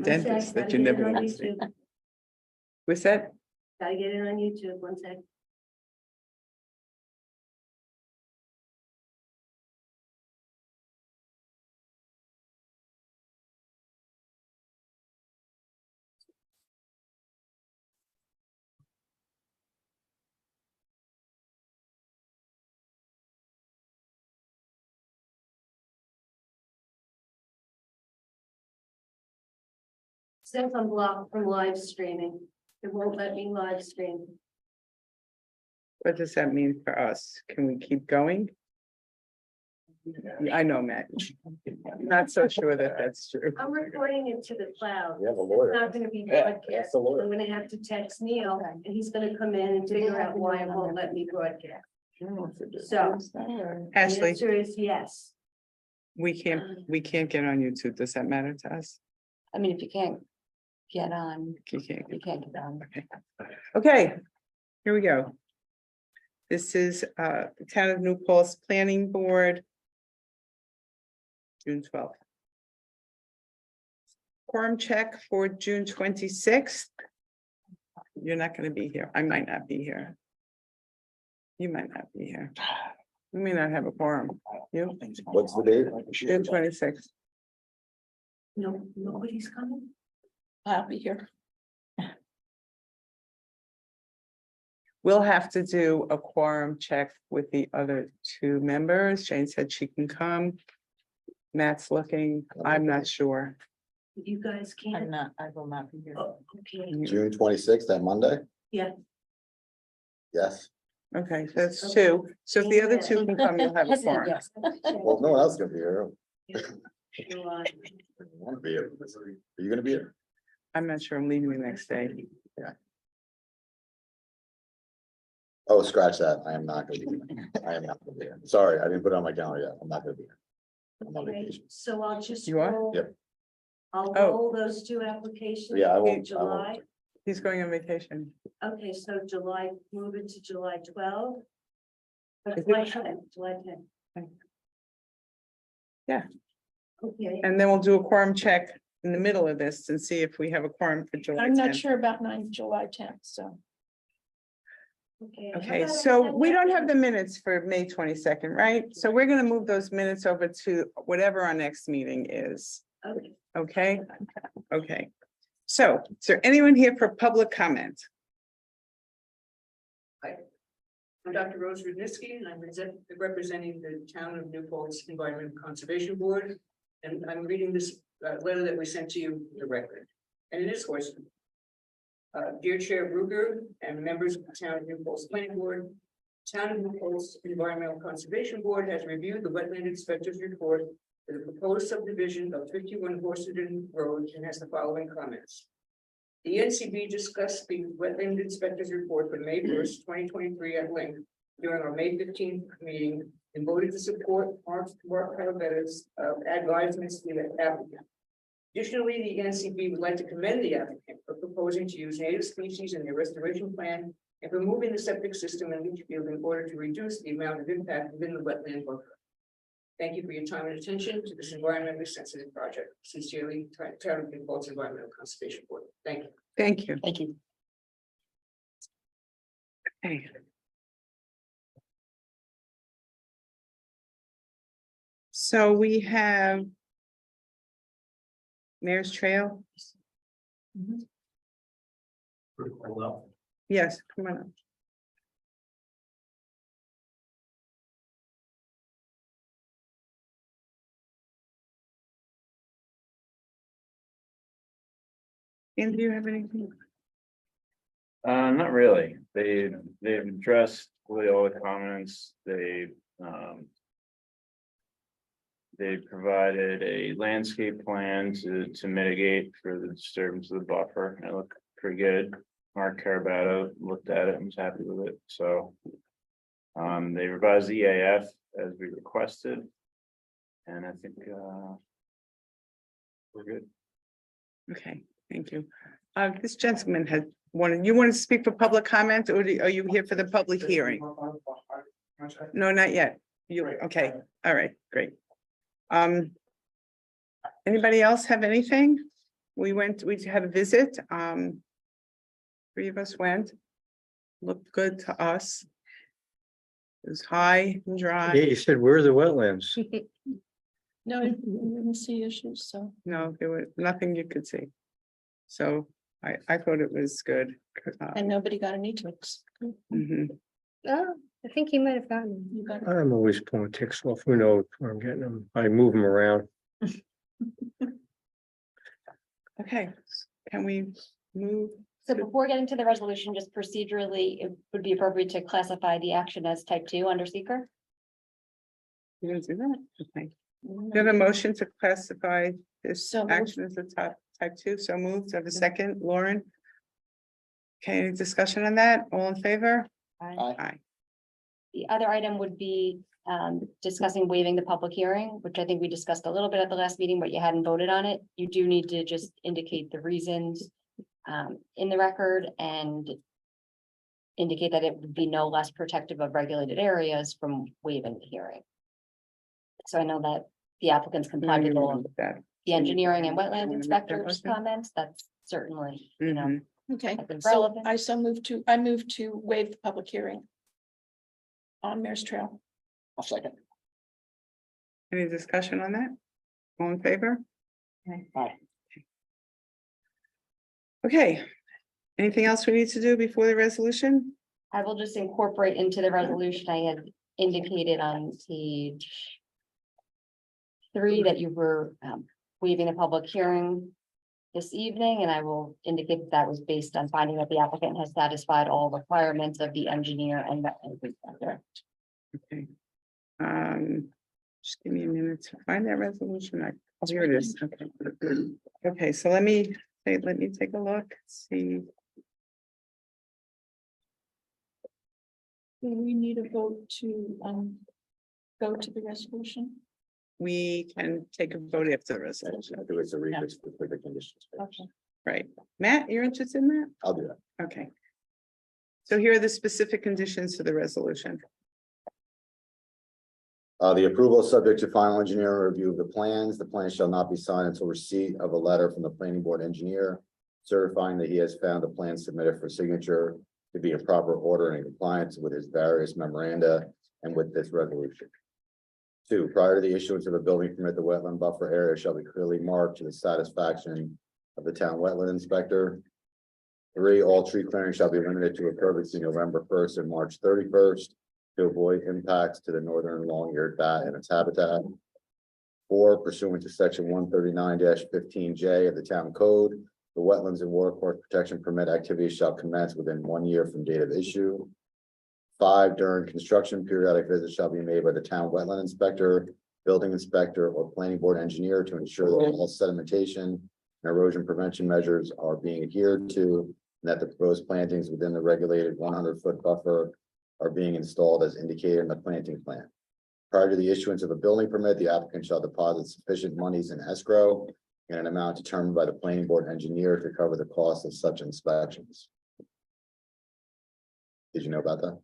Dentist that you never want to see. What's that? Gotta get it on YouTube, one sec. Since I'm blocked from live streaming, it won't let me live stream. What does that mean for us? Can we keep going? I know, Matt. Not so sure that that's true. I'm recording it to the cloud. You have a It's lawyer. not gonna be Yeah, broadcast. That's the lawyer. I'm gonna have to text Neil and he's gonna come in and figure out why it won't let me broadcast. So the Ashley, answer is yes. we can't get on YouTube. Does that matter to us? I mean, if you can't get on, You can't. you can't get on. Okay, here we go. This is the Town of New Paltz Planning Board. June 12th. Quorum check for June 26th. You're not gonna be here. I might not be here. You might not be here. You may not have a quorum. You? What's the date? June 26th. No, nobody's coming. I'll be here. We'll have to do a quorum check with the other two members. Jane said she can come. Matt's looking. I'm not sure. You guys I'm can't. not, I will not be here. Oh, okay, June 26th, that Monday? yeah. Yes. Okay, that's two. So if the other two can come, you'll have a quorum. Yes. Well, no one else is gonna be here. July. I want to be here. Are you gonna be here? I'm not sure. I'm leaving the next day. Oh, scratch that. I am not gonna be here. I am not gonna be here. Sorry, I didn't put it on my calendar yet. I'm not gonna be here. I'm on Okay, vacation. so I'll just. You are? roll- Yep. I'll Oh. roll those two applications. Yeah, I to won't- I July. won't. He's going on vacation. Okay, so July, move it to July 12. Is it- July 10, July 10. Yeah. Okay, And then we'll do a quorum check in the middle of this and see if we have a quorum for July I'm not 10th. sure about July 10th, so. okay. How Okay, about I so set we that don't one- have the minutes for May 22nd, right? So we're gonna move those minutes over to whatever our next meeting is. Okay, Okay, okay. So is there anyone here for public comment? I'm Dr. Rose Rudnitsky, and I'm representing the Town of New Paltz Environmental Conservation Board. And I'm reading this letter that we sent to you for the record. And it is voiced. Dear Chair Bruger and members of the Town of New Paltz Planning Board, Town of New Paltz Environmental Conservation Board has reviewed the Wetland Inspector's report for the proposed subdivision of 51 Horsenden Road and has the following comments. The NCB discussed the Wetland Inspector's report for May 1st, 2023 at length during our May 15th meeting and voted to support Mark Caravetta's advisements to the applicant. Additionally, the NCB would like to commend the applicant for proposing to use native species in their restoration plan and for moving the septic system in leach field in order to reduce the amount of impact within the wetland buffer. Thank you for your time and attention to this environmentally sensitive project. Sincerely, Town of New Paltz Environmental Conservation Board. Thank you. Thank you. Thank you. Okay. So we have Mayor's Trail. Yes, come on up. And do you have anything? Not really. They've addressed really all the comments. They provided a landscape plan to mitigate for the disturbance of the buffer. It looked pretty good. Mark Carabato looked at it and was happy with it, so. They revised the EAF as we requested. And I think, we're good. Okay, thank you. This gentleman had you want to speak for public comment or are you here for the public hearing? No, not yet. You, okay, all right, great. Anybody else have anything? We had a visit, 3 of us went. Looked good to us. It was high and Yeah, dry. you said, where are the wetlands? No, I didn't see issues, so. No, there was nothing you could see. So I thought it was good. And nobody got any ticks. Mhm. Oh, I think he might have gotten. You got it. I'm always pulling ticks off. Who knows where I'm getting them? I move them around. Okay, can we move? So before getting to the resolution, just procedurally, it would be appropriate to classify the action as type 2 under seeker. You gonna do that? Okay. Do you have a motion to classify this So moved. action as a type 2? So moved. Do I have a second, Lauren? Okay, any discussion on that? All in favor? Aye. The other item would be discussing waiving the public hearing, which I think we discussed a little bit at the last meeting, but you hadn't voted on it. You do need to just indicate the reasons in the record and indicate that it would be no less protective of regulated areas from waiving the hearing. So I know that the applicants complied with all of That. the engineering and Wanna wetland make that inspectors motion? comments. That's certainly, you know, Mhm. Okay, If it's so relevant. I move to waive the public hearing. On Mare's Trail. I'll second. Any discussion on that? All in favor? Aye. Okay. Anything else we need to do before the resolution? I will just incorporate into the resolution I had indicated on page 3 that you were waiving a public hearing this evening, and I will indicate that that was based on finding that the applicant has satisfied all requirements of the engineer and wetland inspector. Okay. Just give me a minute to find that resolution. Oh, here it is. Okay. Okay, so let me take a look, see. Do we need a vote to go to the resolution? We can take a vote after the resolution, I do it to read this with the conditions. Okay. right? Matt, you're interested in that? I'll do that. Okay. So here are the specific conditions to the resolution. The approval is subject to final engineering review of the plans. The plans shall not be signed until receipt of a letter from the planning board engineer certifying that he has found the plan submitted for signature to be in proper order and in compliance with his various memoranda and with this resolution. 2, prior to the issuance of a building permit, the wetland buffer area shall be clearly marked to the satisfaction of the town wetland inspector. 3, all tree clearing shall be limited to occur between November 1st and March 31st to avoid impacts to the northern long-eared bat and its habitat. 4, pursuant to section 139-15J of the town code, the wetlands and watercourse protection permit activities shall commence within 1 year from date of issue. 5, during construction, periodic visits shall be made by the town wetland inspector, building inspector, or planning board engineer to ensure that all sedimentation and erosion prevention measures are being adhered to, and that the proposed plantings within the regulated 100-foot buffer are being installed as indicated in the planting plan. Prior to the issuance of a building permit, the applicant shall deposit sufficient monies in escrow in an amount determined by the planning board engineer to cover the cost of such inspections. Did you know about that?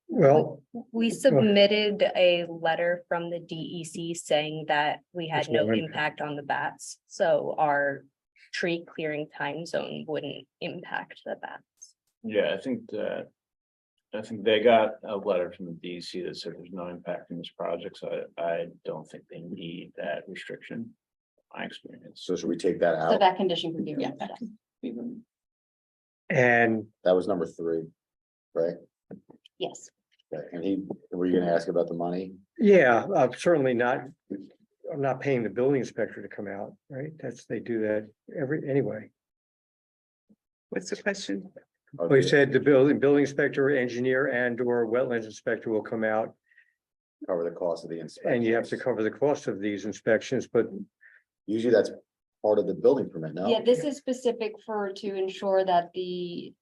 Well, We submitted a letter from the DEC saying that we had There's no no impact. impact on the bats, so our tree clearing time zone wouldn't impact the bats. Yeah, I think they got a letter from the DEC that said there's no impact in this project, so I don't think they need that restriction. My experience. So should we take that So out? that condition could be Yeah, removed. that can be removed. and That was number 3, right? Yes. Okay, and were you gonna ask about the money? yeah, I'm certainly not, I'm not paying the building inspector to come out, right? They do that anyway. What's the question? Well, you said the building inspector, engineer and or wetlands inspector will come out Cover the cost of the inspection. and you have to cover the cost of these inspections, but Usually that's part of the building permit, no? Yeah, this is specific to ensure that the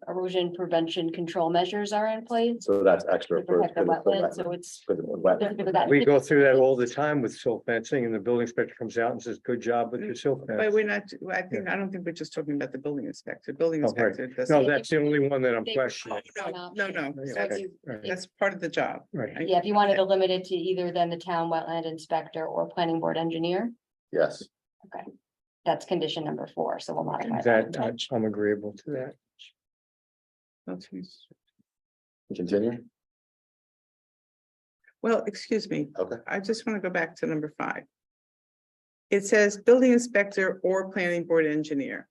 erosion prevention control measures are in place. So that's extra. To protect the wetland, so it's. For the wetland. for that- we go through that all the time with silt fencing and the building inspector comes out and says, good job with your silt But fence. we're not, I don't think we're just talking about the building inspector. Building Oh, right. inspector No, doesn't. that's the only one that I'm They- questioning. No, Okay, that's, right, that's part of the job. right. Yeah, if you wanted to limit it to either then the town wetland inspector or planning board engineer, Yes, That's condition number 4, so we'll modify That, that. I'm agreeable to that. continue. Well, excuse me, Okay, I just want to go back to number 5. It says building inspector or planning board engineer.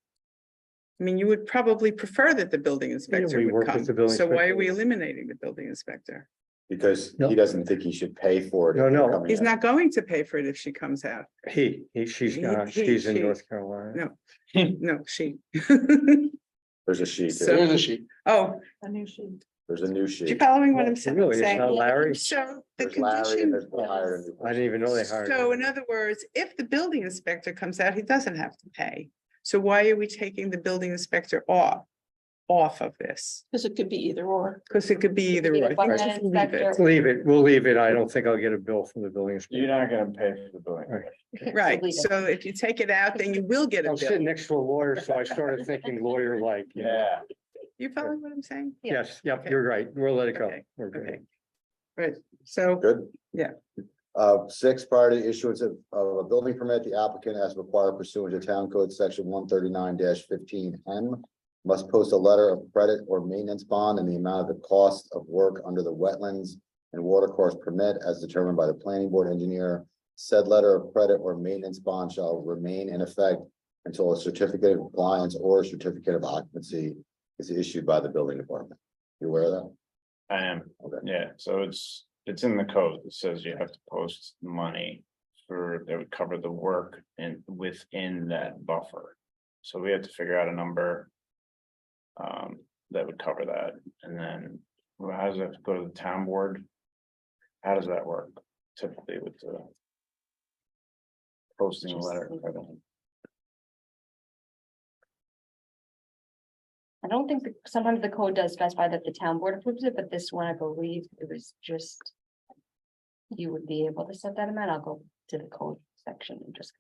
I mean, you would probably prefer that the building inspector we would work come, with the building so why are inspector. we eliminating the building inspector? because No. he doesn't think he should pay for it. if No, they're no. coming He's in. not going to pay for it if she comes out. She's He- gone, he- she's in she- North Carolina. No. No, she. There's a sheet, So- too. There's a sheet. Oh, There's a new you sheet. following what I'm Really, it's saying? not Larry? So the There's Larry and condition, there's they hired a new I didn't even know they hired. so him. in other words, if the building inspector comes out, he doesn't have to pay. So why are we taking the building inspector off of this? Because it could be either or. Because it could be either Either way. one Let's man just leave it. inspector. Leave it, we'll leave it. I don't think I'll get a bill from the building You're inspector. not gonna pay for the building. Right. Right, leave it. so if you take it out, then you will get a I'm sitting bill. next to a lawyer, so I started thinking lawyer-like. you know. Yeah. You following what I'm saying? Yes, yep, Okay. you're right. We'll let it go. Okay, We're good. Okay. Right, so, Good? Yeah. 6, prior to issuance of a building permit, the applicant as required pursuant to Town Code Section 139-15M must post a letter of credit or maintenance bond in the amount of the cost of work under the wetlands and watercourse permit as determined by the planning board engineer. Said letter of credit or maintenance bond shall remain in effect until a certificate of compliance or a certificate of occupancy is issued by the building department. You aware of that? I am, Okay. yeah, so it's in the code that says you have to post money for, that would cover the work within that buffer. So we have to figure out a number. That would cover that, and then, well, how does that go to the town board? How does that work typically with the posting a letter of credit? I don't think, sometimes the code does specify that the town board approves it, but this one, I believe it was just. You would be able to set that amount. I'll go to the code section and just.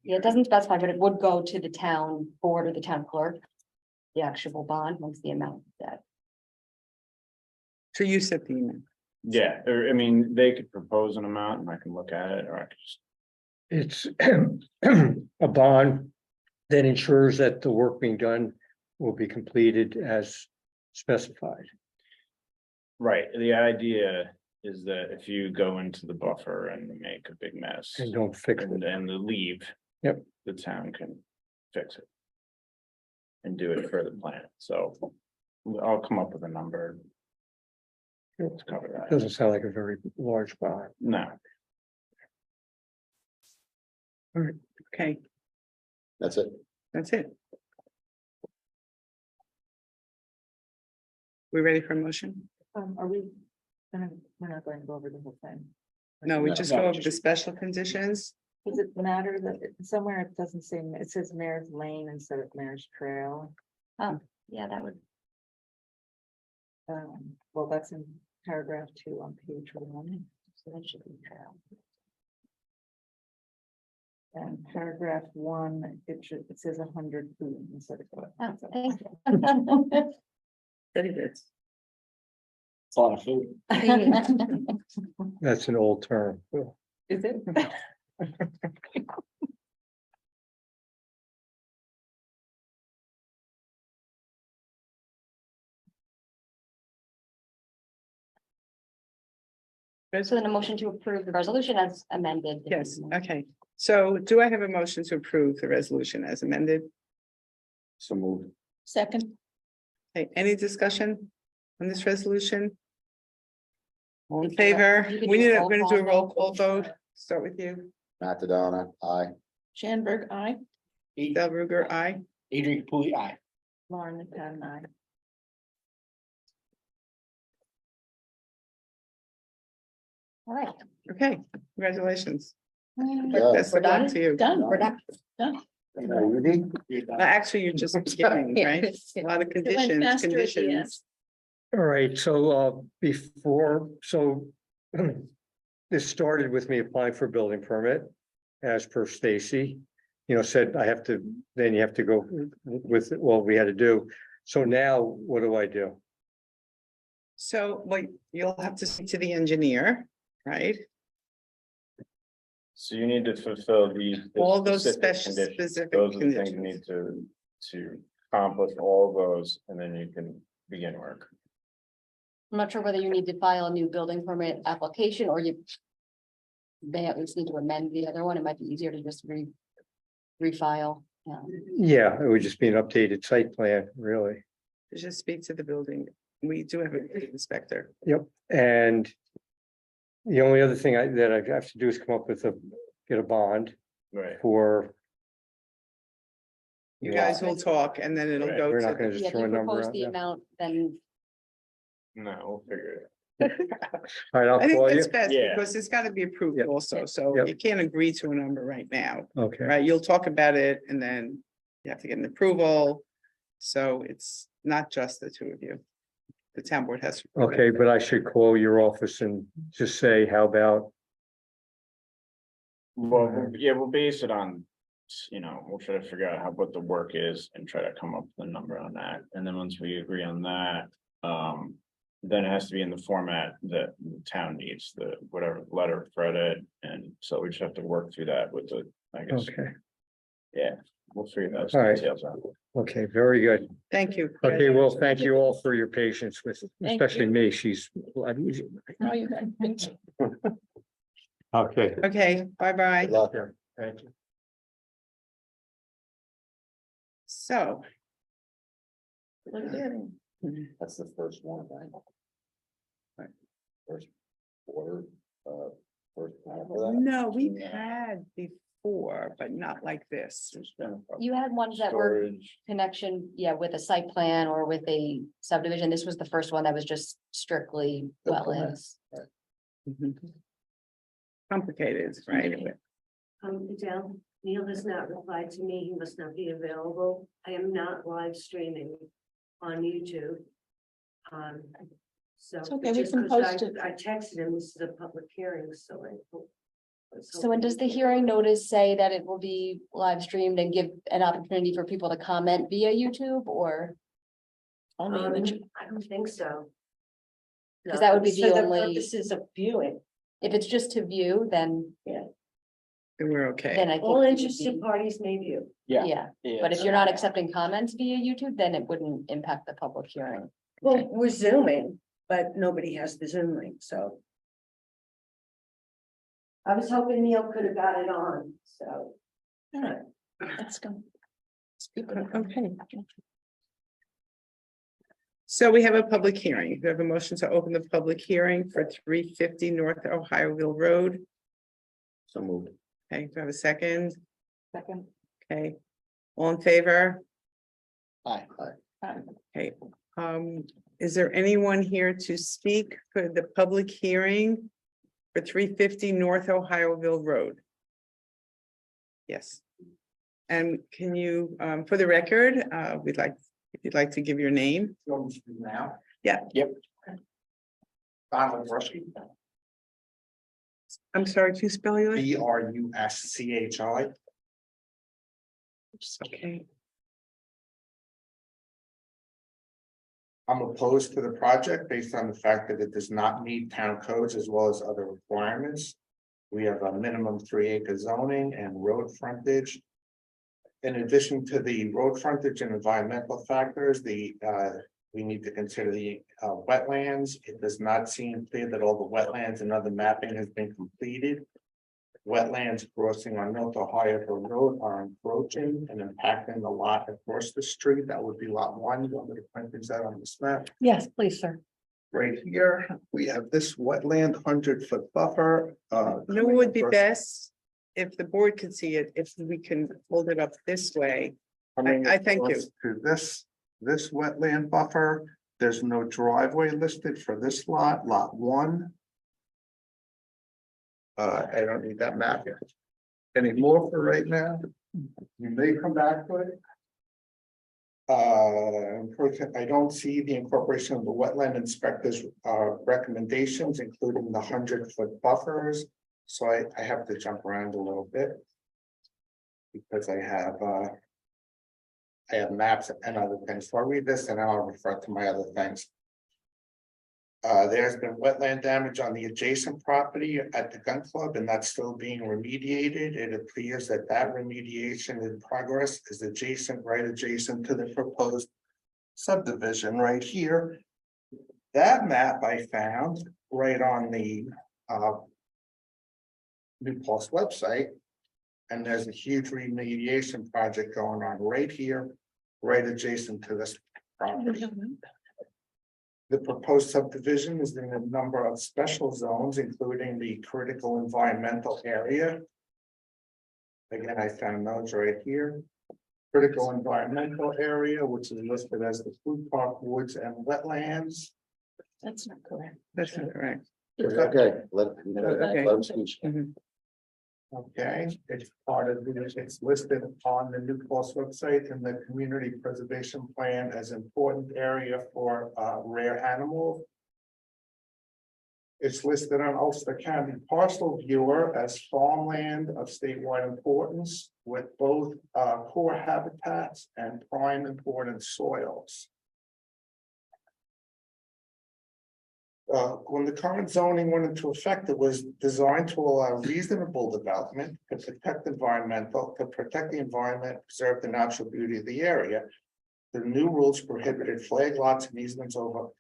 Yeah, it doesn't specify, but it would go to the town board or the town clerk. The actual bond, once the amount that. so you set the email. Yeah, or, I mean, they could propose an amount and I can look at it, or I could just, It's a bond that ensures that the work being done will be completed as specified. right, the idea is that if you go into the buffer and make a big mess. And don't fix it. And leave. Yep. The town can fix it. And do it for the plan, so I'll come up with a number. To cover that, Doesn't sound like a very large bond. no, Okay, That's it. that's it. We ready for a motion? Are we, we're not going to go over the whole thing. No, we No, just no, go over just- the special conditions. Does it matter that somewhere it doesn't say, it says Mayor's Lane instead of Mayor's Trail? Yeah, that would, Well, that's in paragraph 2 on page 1. so that should be trail. And paragraph 1, it says 100 feet instead of. Oh, thank you. Very good. It's a lot of food. That's an old term. Is it? So then a motion to approve the resolution as amended. Yes, okay. So do I have a motion to approve the resolution as amended? So move. Second, Okay, any discussion on this resolution? All in You can do a- favor? you can We do a need, roll we're gonna do a call roll vote. call vote. Start with you. Matt Dodona, aye. Shanberg, aye. Del Ruger, aye. Adrian Capuli, aye. Lauren Patton, aye. All right. Okay, congratulations. Yeah. Best of luck to you. Done. We're done. Actually, you're just beginning, Yeah. right? A lot of went conditions, faster at the end. conditions. All right, so before, so this started with me applying for a building permit as per Stacy. You know, said I have to, then you have to go with what we had to do. So now what do I do? So, like, you'll have to speak to the engineer, right? So you need to fulfill the. All those specific specific Those are the things you conditions. need to accomplish all of those, and then you can begin work. I'm not sure whether you need to file a new building permit application or you may at least need to amend the other one. It might be easier to just refile. Yeah. Yeah, it would just be an updated site plan, really. Just speak to the building. We do have an inspector. Yep, and the only other thing that I have to do is come up with get a bond Right. for. You guys will talk and then it'll Right, go We're not to, gonna Yeah, just if throw you a number propose out the there. amount, then No, we'll figure it. All right, I'll I think call you. that's best Yeah. because it's gotta be approved Yep. also. So Yep. you can't agree to a number right now, Okay, right? You'll talk about it and then you have to get an approval. So it's not just the two of you. The town board has. to approve it. okay, but I should call your office and just say, how about, Well, yeah, we'll base it on, you know, we'll try to figure out what the work is and try to come up with a number on that. And then once we agree on that, then it has to be in the format that the town needs, the whatever letter of credit. And so we just have to work through that with the, I guess, okay, yeah, we'll figure those All right. details out. okay, very good. Thank you. Okay, well, thank you all for your patience with, Thank especially you. me, she's. Okay, Oh, you got- Okay, bye-bye. Good luck. thank you. So. That's the first one, right? Right. First order, first. plan for that? No, we've had before, but not like this. you had ones that were Storage, connection, yeah, with a site plan or with a subdivision. This was the first one that was just strictly The wetlands. Mhm. Complicated, right? Adele, Neil has not replied to me. He must not be available. I am not live streaming on YouTube. So. It's okay, we just can 'cause post it. I texted him, this is a public hearing, so I. So when does the hearing notice say that it will be live streamed and give an opportunity for people to comment via YouTube or? I don't think so. 'Cause that would be the For only- purposes of viewing. If it's just to view, then, We're okay. then I think. All it would interested be- parties may view. Yeah, but if you're not accepting comments via YouTube, then it wouldn't impact the public hearing. Well, we're zooming, but nobody has the Zoom link, so. I was hoping Neil could have got it on, so. All right, let's go. Okay. So we have a public hearing. We have a motion to open the public hearing for 350 North Ohioville Road. So moved. Okay, do I have a second? Second. Okay, all in favor? Aye. Okay, is there anyone here to speak for the public hearing for 350 North Ohioville Road? Yes. And can you, for the record, we'd like, if you'd like to give your name? Now? Yeah. Yep. Donald Bruschi, I'm sorry, can you spell your? Bruschi. Okay, I'm opposed to the project based on the fact that it does not meet town codes as well as other requirements. We have a minimum 3-acre zoning and road frontage. In addition to the road frontage and environmental factors, we need to consider the wetlands. It does not seem clear that all the wetlands and other mapping has been completed. Wetlands crossing on North Ohioville Road are encroaching and impacting the lot across the street. That would be lot 1. You want me to print these out on this map? Yes, please, sir. Right here, we have this wetland 100-foot buffer. no, it would be across- best if the board could see it, if we can hold it up this way. coming I thank you. across To this wetland buffer, there's no driveway listed for this lot, lot 1. I don't need that map yet. Any more for right now? You may come back to it. I don't see the incorporation of the wetland inspectors recommendations, including the 100-foot buffers. So I have to jump around a little bit. Because I have maps and other things. So I'll read this and I'll refer to my other things. There's been wetland damage on the adjacent property at the gun club, and that's still being remediated. It appears that remediation in progress is right adjacent to the proposed subdivision right here. That map I found right on the New Paltz website. And there's a huge remediation project going on right here, right adjacent to this property. The proposed subdivision is in a number of special zones, including the critical environmental area. Again, I found those right here. Critical environmental area, which is listed as the food park, woods and wetlands. That's not correct. That's not correct. Okay, let Okay. him speak. Mhm. Okay, it's part of it's listed on the New Paltz website in the community preservation plan as important area for rare animals. It's listed on Ulster County Parcel Viewer as farmland of statewide importance with both core habitats and prime important soils. When the current zoning went into effect, it was designed to allow reasonable development to protect the environment, preserve the natural beauty of the area. The new rules prohibited flag lots and easements over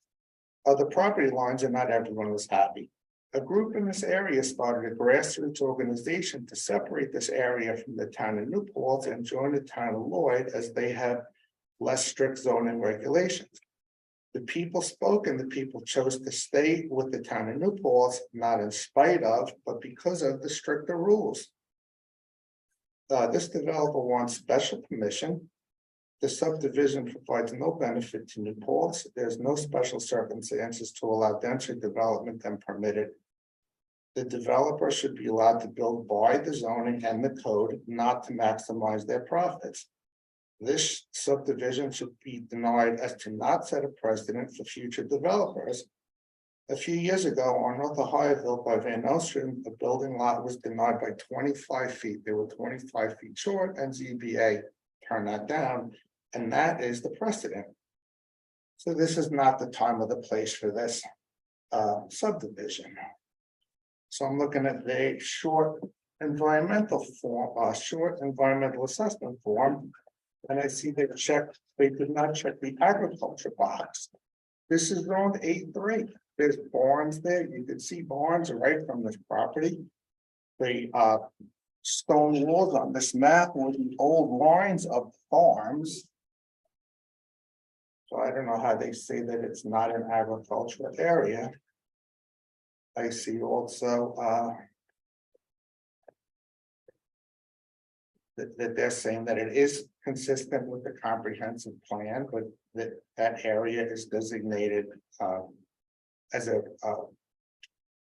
other property lines, and not everyone was happy. A group in this area started a grassroots organization to separate this area from the town of New Paltz and join the town of Lloyd, as they have less strict zoning regulations. The people spoke and the people chose to stay with the town of New Paltz, not in spite of, but because of the stricter rules. This developer wants special permission. The subdivision provides no benefit to New Paltz. There's no special circumstances to allow denser development than permitted. The developer should be allowed to build by the zoning and the code, not to maximize their profits. This subdivision should be denied as to not set a precedent for future developers. A few years ago on North Ohioville by Van Nostrand, the building lot was denied by 25 feet. They were 25 feet short, and ZBA turned that down, and that is the precedent. So this is not the time or the place for this subdivision. So I'm looking at the short environmental assessment form. And I see they did not check the agriculture box. This is zoned 8-3. There's barns there. You can see barns right from this property. The stone walls on this map were the old lines of farms. So I don't know how they say that it's not an agricultural area. I see also that they're saying that it is consistent with the comprehensive plan, but that area is designated as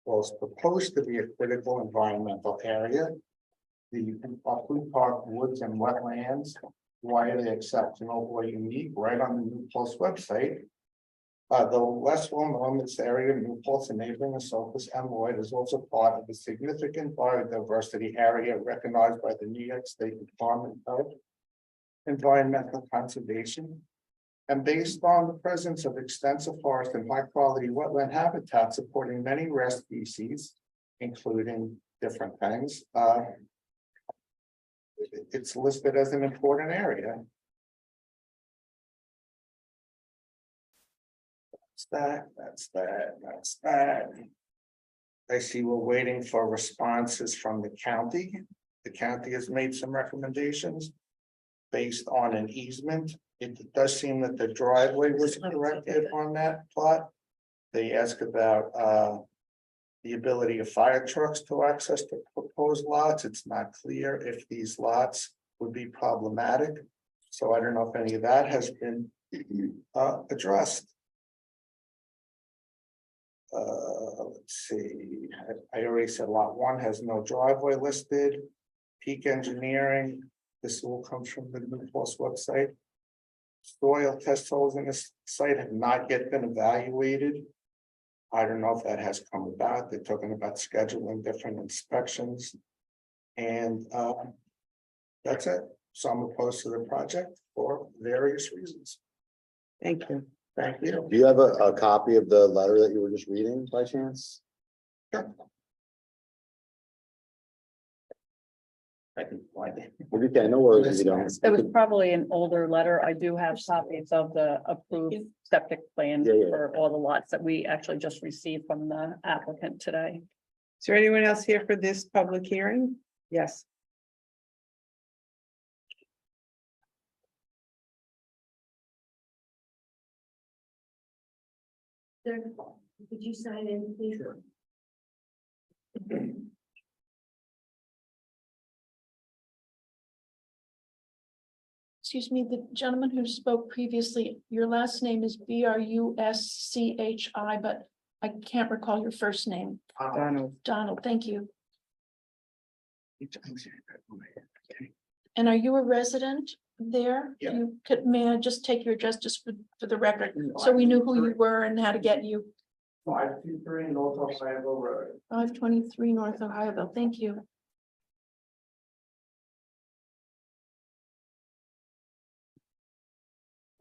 was proposed to be a critical environmental area. The food park, woods and wetlands, why are they exceptional or unique, right on the New Paltz website. Though less well known, this area of New Paltz and neighboring Esopus and Lloyd is also part of a significant biodiversity area recognized by the New York State Department of Environmental Conservation. And based on the presence of extensive forest and high quality wetland habitat supporting many rare species, including different things, it's listed as an important area. That's that. I see we're waiting for responses from the county. The county has made some recommendations based on an easement. It does seem that the driveway was corrected on that plot. They ask about the ability of fire trucks to access the proposed lots. It's not clear if these lots would be problematic. So I don't know if any of that has been addressed. Let's see, I already said lot 1 has no driveway listed. Peak Engineering, this all comes from the New Paltz website. soil test holes in this site have not yet been evaluated. I don't know if that has come about. They're talking about scheduling different inspections. And that's it. So I'm opposed to the project for various reasons. Thank you. Thank you. Do you have a copy of the letter that you were just reading by chance? I can find it. If you can, no worries if you don't. It was probably an older letter. I do have copies of the approved septic plan Yeah, yeah. for all the lots that we actually just received from the applicant today. Is there anyone else here for this public hearing? Yes. Sir, could you sign in, please? Excuse me, the gentleman who spoke previously, your last name is Bruschi, but I can't recall your first name. Donald. Donald, thank you. And are you a resident there? Yeah. You could, may I just take your address just for the record, so we knew who you were and how to get you? 523 North Ohio Road. 523 North Ohioville, thank you.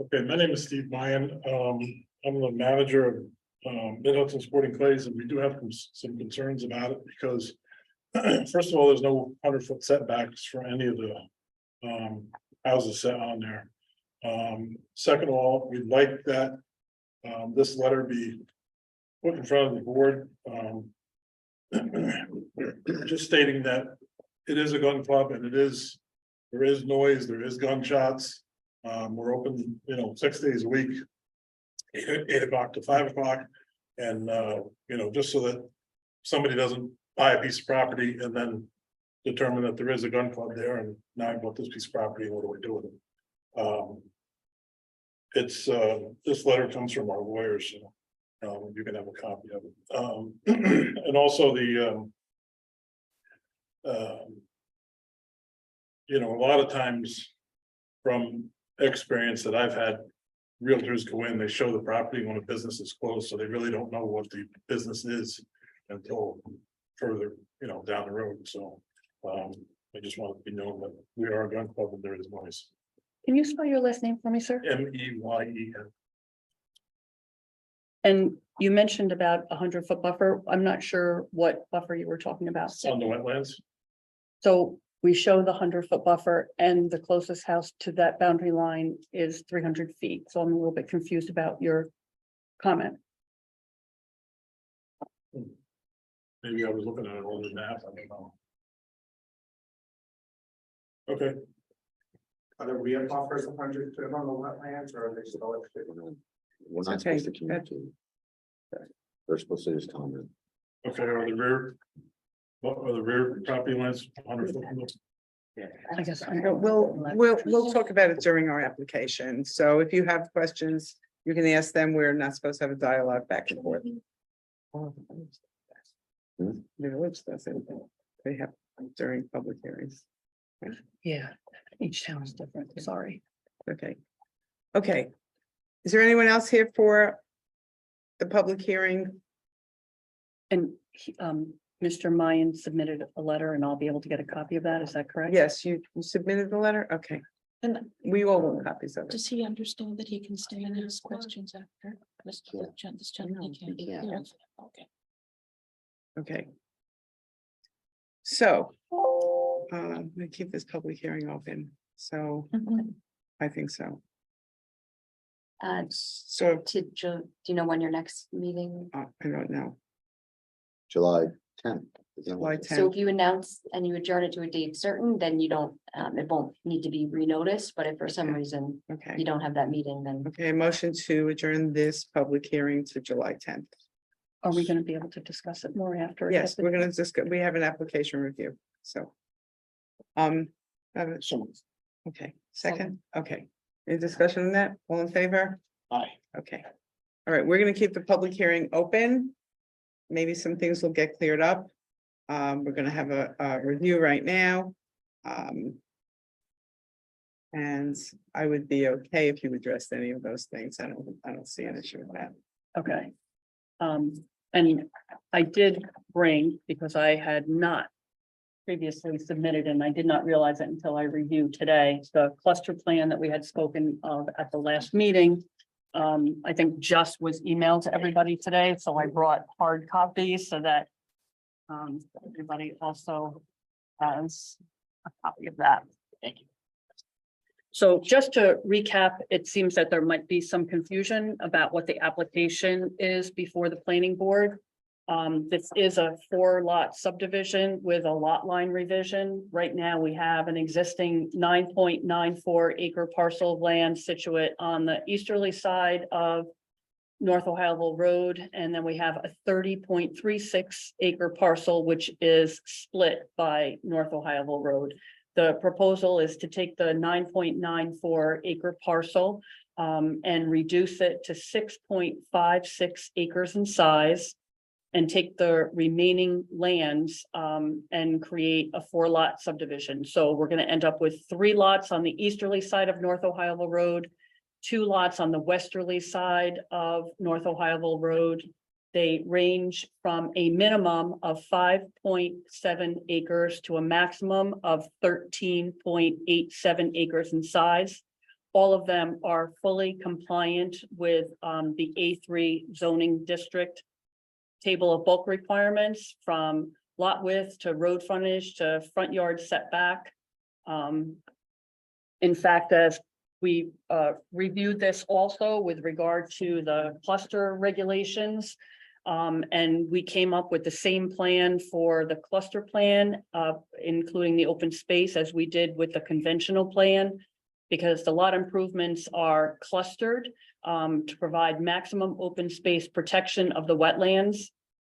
Okay, my name is Steve Mayan. I'm the manager of Mid Hudson Sporting Clays, and we do have some concerns about it because first of all, there's no 100-foot setbacks for any of the houses set on there. Second of all, we'd like that this letter be put in front of the board. Just stating that it is a gun club and there is noise, there is gunshots. We're open, 6 days a week, 8 o'clock to 5 o'clock. And, just so that somebody doesn't buy a piece of property and then determine that there is a gun club there and now I bought this piece of property, and what do we do with it? This letter comes from our lawyers, so you can have a copy of it. And also a lot of times from experience that I've had, realtors go in, they show the property when a business is closed, so they really don't know what the business is until further, down the road. So I just want to be known that we are a gun club and there is noise. Can you spell your last name for me, sir? MEYEN. And you mentioned about 100-foot buffer. I'm not sure what buffer you were talking about. On the wetlands. So we show the 100-foot buffer and the closest house to that boundary line is 300 feet. So I'm a little bit confused about your comment. Maybe I was looking at it older than that, I don't know. Okay, Are there real buffers 100 foot on the wetlands or are they still at 50? We're not Okay, supposed to communicate. They're supposed to just comment. okay, are the rear property lines 100 foot? I guess. We'll talk about it during our application. So if you have questions, you can ask them. We're not supposed to have a dialogue back and forth. The village does it. They have during public hearings. Yeah, each town is different. Sorry. Okay. Okay. Is there anyone else here for the public hearing? And Mr. Mayan submitted a letter and I'll be able to get a copy of that. Is that correct? Yes, you submitted the letter? Okay, And we all want copies of it. does he understand that he can stay and ask questions after? This gentleman, he can't be Yeah. here. Okay. Okay. So, we keep this public hearing open, so I think so. So, Do you know when your next meeting? I don't know, July 10th. July So 10th. if you announce and you adjourn it to a date certain, then you don't, it won't need to be renoticed, but if for some reason you Okay, don't have that meeting, then. okay, motion to adjourn this public hearing to July 10th. Are we going to be able to discuss it more after? Yes, we're gonna discuss, we have an application review, so. Okay, second, okay, any discussion on that, all in favor? Aye. Okay, all right, we're gonna keep the public hearing open. Maybe some things will get cleared up. We're gonna have a review right now. And I would be okay if you addressed any of those things. I don't see an issue with that. Okay. And I did bring, because I had not previously submitted, and I did not realize it until I reviewed today, the cluster plan that we had spoken of at the last meeting. I think just was emailed to everybody today, so I brought hard copies so that everybody also has a copy of that. Thank you. So just to recap, it seems that there might be some confusion about what the application is before the planning board. This is a 4-lot subdivision with a lot line revision. Right now, we have an existing 9.94 acre parcel of land situate on the easterly side of North Ohioville Road, and then we have a 30.36 acre parcel, which is split by North Ohioville Road. The proposal is to take the 9.94 acre parcel and reduce it to 6.56 acres in size, and take the remaining lands and create a 4-lot subdivision. So we're going to end up with 3 lots on the easterly side of North Ohioville Road, 2 lots on the westerly side of North Ohioville Road. They range from a minimum of 5.7 acres to a maximum of 13.87 acres in size. All of them are fully compliant with the A3 zoning district table of bulk requirements, from lot width to road frontage to front yard setback. In fact, as we reviewed this also with regard to the cluster regulations, and we came up with the same plan for the cluster plan, including the open space, as we did with the conventional plan, because the lot improvements are clustered to provide maximum open space protection of the wetlands.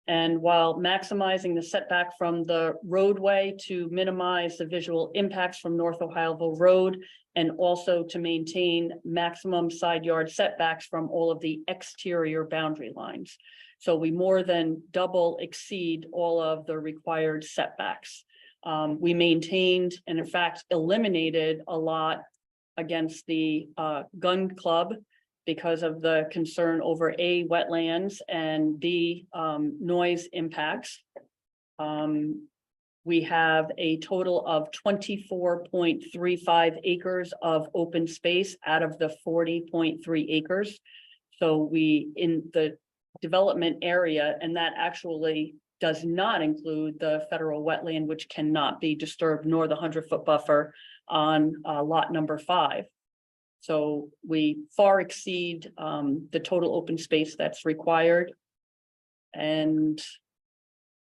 And while maximizing the setback from the roadway to minimize the visual impacts from North Ohioville Road, and also to maintain maximum side yard setbacks from all of the exterior boundary lines. So we more than double exceed all of the required setbacks. We maintained, and in fact eliminated, a lot against the gun club because of the concern over A, wetlands, and B, noise impacts. We have a total of 24.35 acres of open space out of the 40.3 acres. So we, in the development area, and that actually does not include the federal wetland, which cannot be disturbed, nor the 100-foot buffer on lot number 5. So we far exceed the total open space that's required. And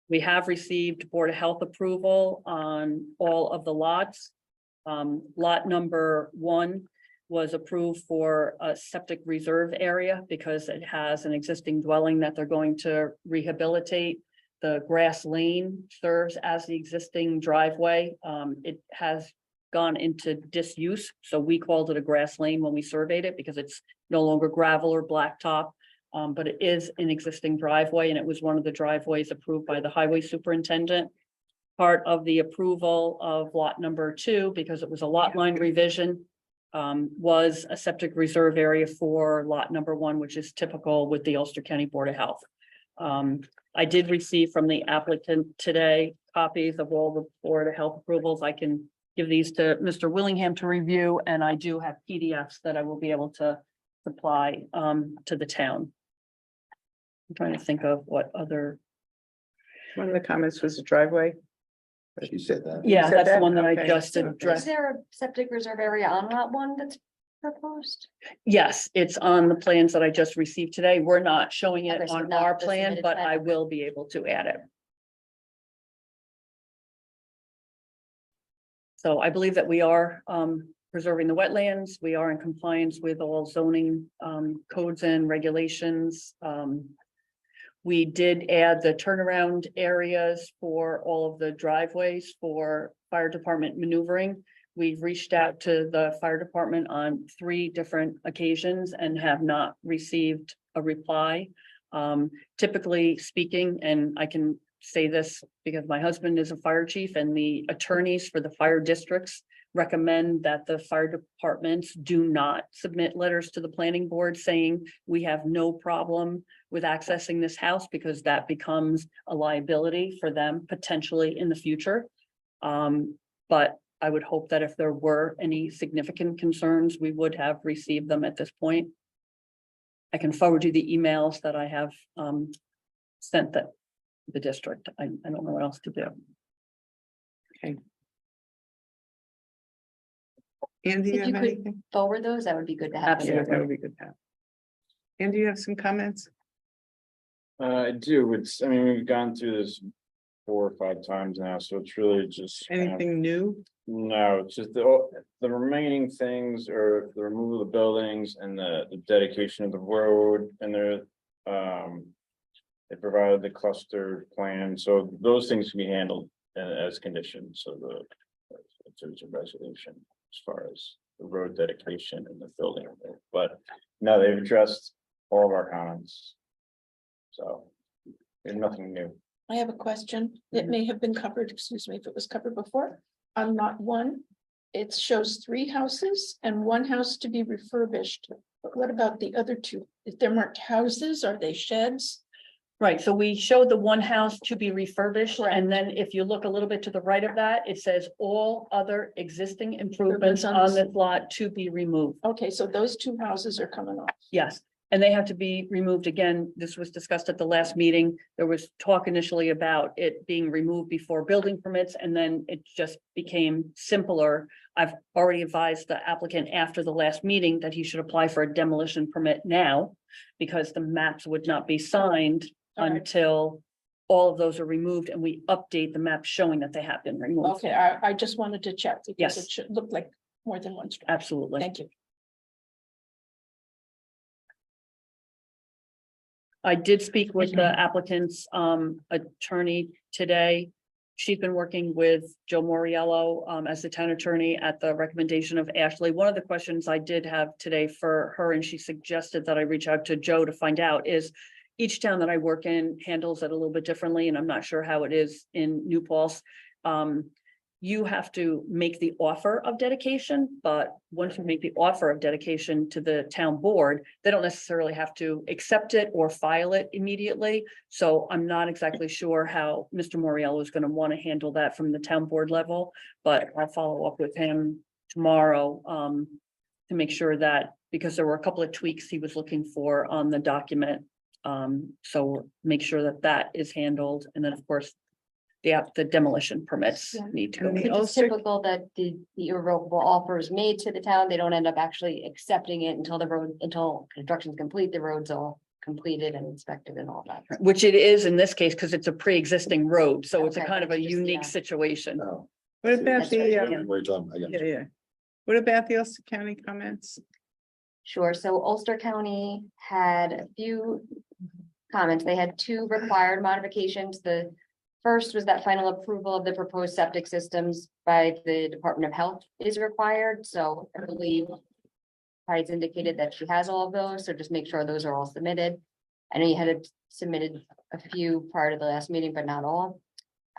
we have received Board of Health approval on all of the lots. Lot number 1 was approved for a septic reserve area because it has an existing dwelling that they're going to rehabilitate. The grass lane serves as the existing driveway. It has gone into disuse, so we called it a grass lane when we surveyed it because it's no longer gravel or blacktop. But it is an existing driveway, and it was one of the driveways approved by the highway superintendent. Part of the approval of lot number 2, because it was a lot line revision, was a septic reserve area for lot number 1, which is typical with the Ulster County Board of Health. I did receive from the applicant today copies of all the Board of Health approvals. I can give these to Mr. Willingham to review, and I do have PDFs that I will be able to supply to the town. I'm trying to think of what other. One of the comments was the driveway. She said that. Yeah, said that's the that? one that I Okay. just Okay. Is addressed. there a septic reserve area on lot 1 that's proposed? Yes, it's on the plans that I just received today. We're not showing it Okay, so on not our the plan, submitted but plan, I okay. will be able to add it. So I believe that we are preserving the wetlands. We are in compliance with all zoning codes and regulations. We did add the turnaround areas for all of the driveways for fire department maneuvering. We've reached out to the fire department on 3 different occasions and have not received a reply. Typically speaking, and I can say this because my husband is a fire chief, and the attorneys for the fire districts recommend that the fire departments do not submit letters to the planning board saying we have no problem with accessing this house, because that becomes a liability for them potentially in the future. But I would hope that if there were any significant concerns, we would have received them at this point. I can forward you the emails that I have sent the district. I don't know what else to do. Andy, you If you have could anything? forward those, that would be good to have. Yeah, that would be good to have. Andy, you have some comments? I do, I mean, we've gone through this 4 or 5 times now, so it's really just. kind of- Anything new? No, it's just the remaining things are the removal of the buildings and the dedication of the road and they provided the cluster plan, so those things can be handled as conditions, so there's a resolution as far as the road dedication and the building, but no, they've addressed all of our comments. So there's nothing new. I have a question. It may have been covered, excuse me, if it was covered before. On lot 1, it shows 3 houses and 1 house to be refurbished. But what about the other 2? If they're marked houses, are they sheds? Right, so we showed the 1 house to be refurbished, Correct. and then if you look a little bit to the right of that, it says all other existing improvements Improvements on on this- this lot to be removed. Okay, so those 2 houses are coming off. Yes, and they have to be removed again. This was discussed at the last meeting. There was talk initially about it being removed before building permits, and then it just became simpler. I've already advised the applicant after the last meeting that he should apply for a demolition permit now, because the maps would not be signed All right. until all of those are removed and we update the map showing that they have been removed. Okay, I just wanted to check because Yes. it should look like more than 1 structure. Absolutely. Thank you. I did speak with the applicant's attorney today. She's been working with Joe Moriello as the town attorney at the recommendation of Ashley. One of the questions I did have today for her, and she suggested that I reach out to Joe to find out, is each town that I work in handles it a little bit differently, and I'm not sure how it is in New Paltz. You have to make the offer of dedication, but once you make the offer of dedication to the town board, they don't necessarily have to accept it or file it immediately. So I'm not exactly sure how Mr. Moriello is going to want to handle that from the town board level, but I'll follow up with him tomorrow to make sure that, because there were a couple of tweaks he was looking for on the document. So make sure that that is handled. And then, of course, the demolition permits Yeah. need to And go. the It's Ulster- typical that the irrevocable offer is made to the town. They don't end up actually accepting it until construction is complete, the road's all completed and inspected and all that. Which it is in this case, because it's a pre-existing road, so it's a Okay, kind of a it's just, unique yeah. situation. No. What about That's right, the, yeah. What are you talking about? yeah, yeah. What about the Ulster County comments? Sure, so Ulster County had a few comments. They had 2 required modifications. The first was that final approval of the proposed septic systems by the Department of Health is required, so I believe Patty's indicated that she has all of those, so just make sure those are all submitted. I know you had submitted a few prior to the last meeting, but not all.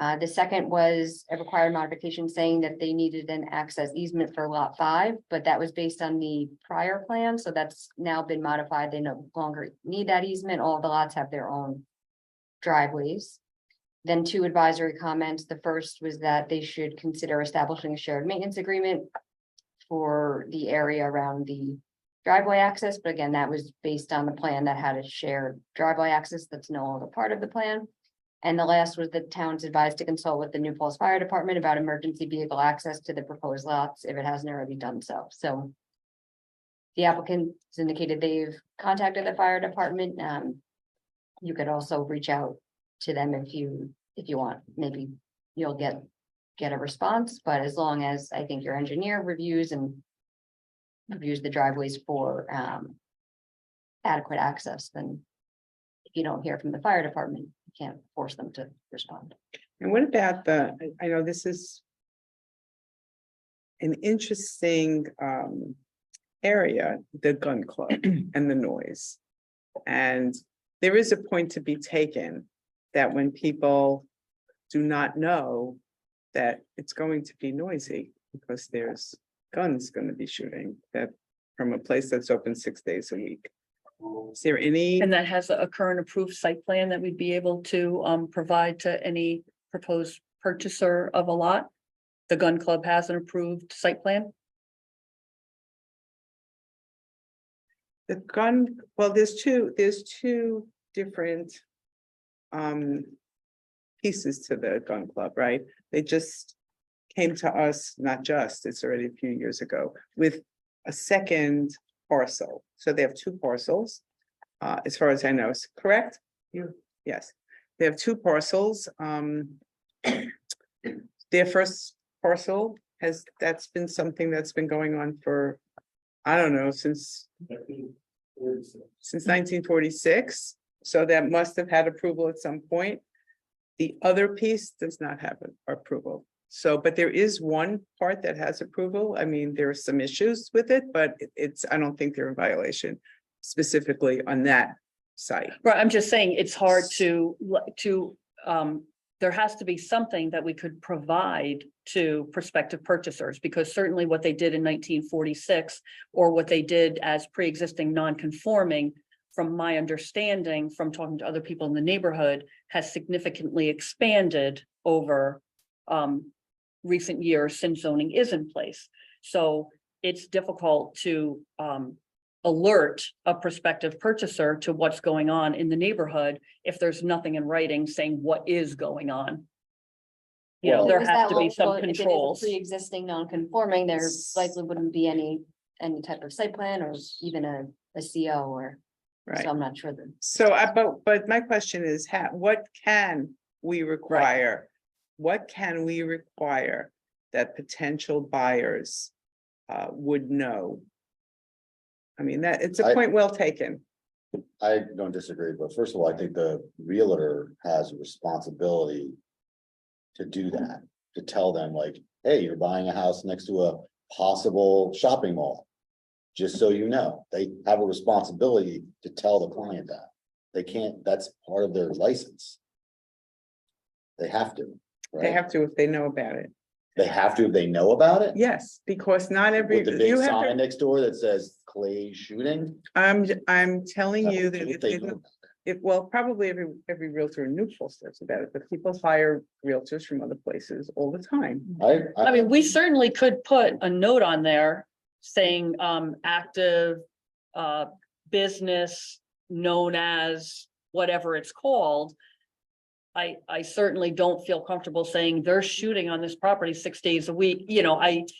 The second was a required modification saying that they needed an access easement for lot 5, but that was based on the prior plan, so that's now been modified. They no longer need that easement. All the lots have their own driveways. Then 2 advisory comments. The first was that they should consider establishing a shared maintenance agreement for the area around the driveway access, but again, that was based on the plan that had a shared driveway access that's no longer part of the plan. And the last was the town's advised to consult with the New Paltz Fire Department about emergency vehicle access to the proposed lots if it hasn't already done so. So the applicants indicated they've contacted the fire department. You could also reach out to them if you want. Maybe you'll get a response, but as long as I think your engineer reviews the driveways for adequate access, then if you don't hear from the fire department, you can't force them to respond. And what about I know this is an interesting area, the gun club and the noise. And there is a point to be taken that when people do not know that it's going to be noisy, because there's guns gonna be shooting that from a place that's open 6 days a week. Is there any? And that has a current approved site plan that we'd be able to provide to any proposed purchaser of a lot? The gun club has an approved site plan? The gun, well, there's two different pieces to the gun club, right? They just came to us, not just, it's already a few years ago, with a second parcel. So they have two parcels, as far as I know, is correct? Yes, they have two parcels. Their first parcel that's been something that's been going on for, I don't know, since 1946. So that must have had approval at some point. The other piece does not have approval. So, but there is one part that has approval. I mean, there are some issues with it, but I don't think they're in violation specifically on that site. Right, I'm just saying it's hard to, there has to be something that we could provide to prospective purchasers, because certainly what they did in 1946 or what they did as pre-existing non-conforming, from my understanding, from talking to other people in the neighborhood, has significantly expanded over recent years since zoning is in place. So it's difficult to alert a prospective purchaser to what's going on in the neighborhood if there's nothing in writing saying what is going on. You know, Well- there Is has that to be what- some well, if it is a controls. Pre-existing non-conforming, there likely wouldn't be any type of site plan or even a CO or, Right. so I'm not sure that. So but my question is, what can we require? What can we require that potential buyers would know? I mean, that it's a point well taken. I don't disagree, but first of all, I think the realtor has a responsibility to do that, to tell them like, hey, you're buying a house next to a possible shopping mall. Just so you know, they have a responsibility to tell the client that. They can't, that's part of their license. They have to, They right? have to if they know about it. They have to if they know about it? Yes, because not every, With the big you have sign to, next door that says Clay shooting? I'm telling you that If if they they know. well, probably every realtor in New Falls knows about it, but people hire realtors from other places all the time. I mean, we certainly could put a note on there saying active business known as whatever it's called. I certainly don't feel comfortable saying they're shooting on this property 6 days a week, you know, it,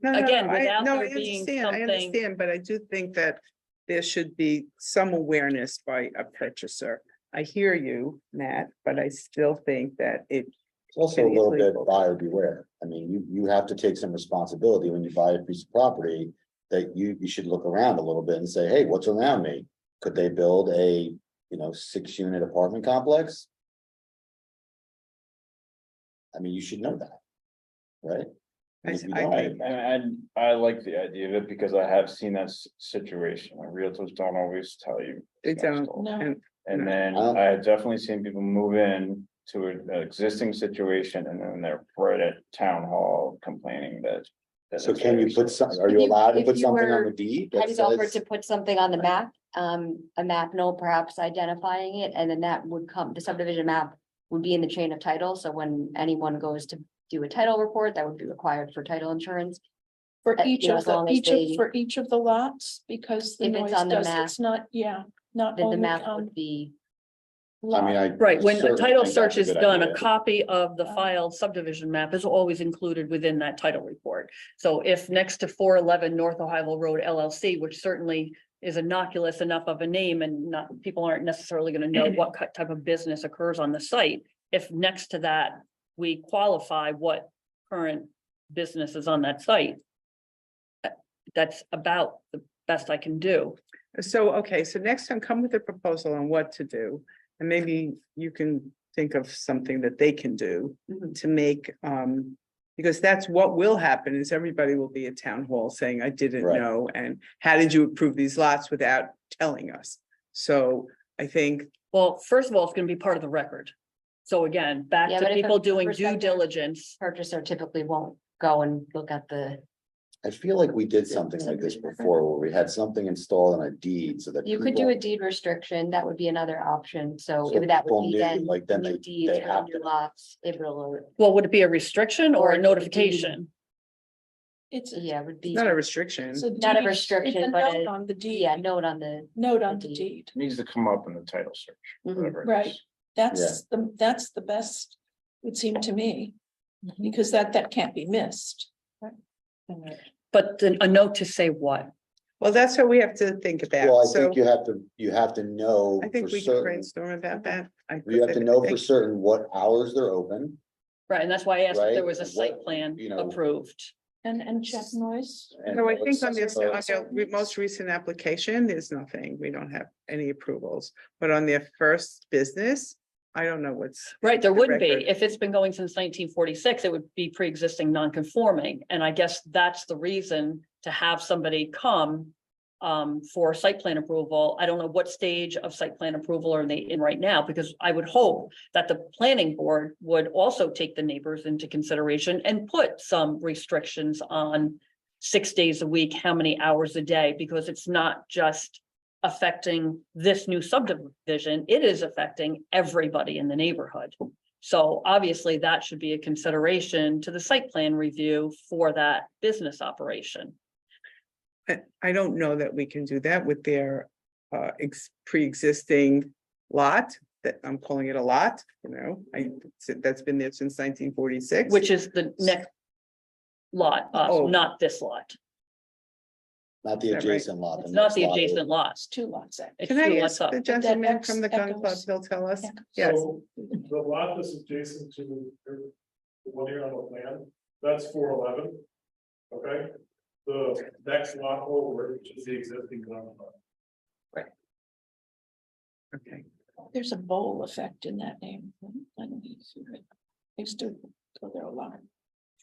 again, without there being I something. understand, but I do think that there should be some awareness by a purchaser. I hear you, Matt, but I still think that it. It's also a can little easily- bit buyer beware. I mean, you have to take some responsibility when you buy a piece of property. That you should look around a little bit and say, hey, what's around me? Could they build a, 6-unit apartment complex? I mean, you should know that, right? And if you don't, I like the idea of it because I have seen that situation where realtors don't always tell you. They it's next don't, door. No. And then Oh. I have definitely seen people move in to an existing situation and then they're right at town hall complaining that. So it's can you theirs. put some, are If you you- allowed to if put you something on were- the deed? I that just offered says- to put something on the map, a map note perhaps identifying it, and then that would come, the subdivision map would be in the chain of title, so when anyone goes to do a title report, that would be required for title insurance. For You each know, of as the, long as they- for each of the lots, because the If it's noise on the does, map, it's not, not Then the only map on. would be, I mean, I. Right, when a certainly title think search that's is good done, a idea. copy of the filed subdivision map is always included within that title report. So if next to 411 North Ohio Road LLC, which certainly is innocuous enough of a name and not, people aren't necessarily gonna know what type of business occurs on the site. If next to that, we qualify what current business is on that site. That's about the best I can do. So, okay, so next time come with a proposal on what to do. And maybe you can think of something that they can do to make, because that's what will happen is everybody will be at town hall saying, I didn't Right. know. And how did you approve these lots without telling us? So I think, Well, first of all, it's gonna be part of the record. So again, back Yeah, to but if a people doing due prospective- diligence. purchaser typically won't go and look at the, I feel like we did something like this before, where we had something installed on a deed so that. you could do people- a deed restriction, that would be another option, so So if that people would be knew, then. like, then new they deed, have new to- lots, it will, Well, would it be a restriction or Or a a deed. notification? It's. yeah, it would be, Not a restriction. it's a Not a deed. restriction, It's a but note a- on the deed. yeah, note on the, Note on the the deed. deed. Needs to come up in the title search, Mhm. whatever. it Right. is. That's the best, would seem to me, Mm-hmm. because that can't be missed. But then a note to say what? Well, that's what we have to think Well, about. I So think you have to know. I think for we can certain- brainstorm about that. You have to know for think- certain what hours they're open. Right, and that's why I asked if there Right, was a and site what, plan you know, approved. And check noise. and No, I what's think on this, on supposed- their most recent application, there's nothing. We don't have any approvals. But on their first business, I don't know what's. Right, there the wouldn't be. record. If it's been going since 1946, it would be pre-existing non-conforming. And I guess that's the reason to have somebody come for site plan approval. I don't know what stage of site plan approval are they in right now, because I would hope that the planning board would also take the neighbors into consideration and put some restrictions on 6 days a week, how many hours a day, because it's not just affecting this new subdivision, it is affecting everybody in the neighborhood. So obviously that should be a consideration to the site plan review for that business operation. I don't know that we can do that with their pre-existing lot, that I'm calling it a lot, you know, that's been there since 1946. Which is the next lot, Oh. not this lot. Not the Is that right? adjacent lot. It's not the next lot. adjacent lots. Two lots. It's Can I two ask lots up. the gentleman ex- from the gun club, echoes. he'll tell us? Echoes. Yes, So the lot that's adjacent to the one here on the plan, that's 411. Okay, the next lot over, which is the existing gun club. okay. There's a bowl effect in that name. I used to go there a lot.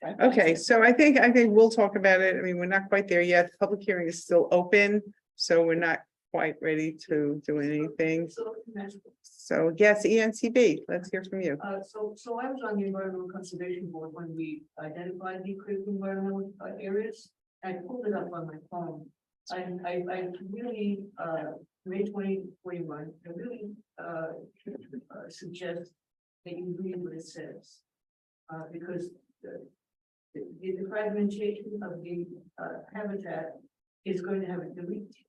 Drive by Okay, there. so I think we'll talk about it. I mean, we're not quite there yet. Public hearing is still open, so we're not quite ready to do anything. So yes, ENTB, let's hear from you. So I was on the Environmental Conservation Board when we identified the critical environmental areas. I pulled it up on my phone. I really, May 2021, I really suggest that you read what it says. Because the fragmentation of the habitat is going to have a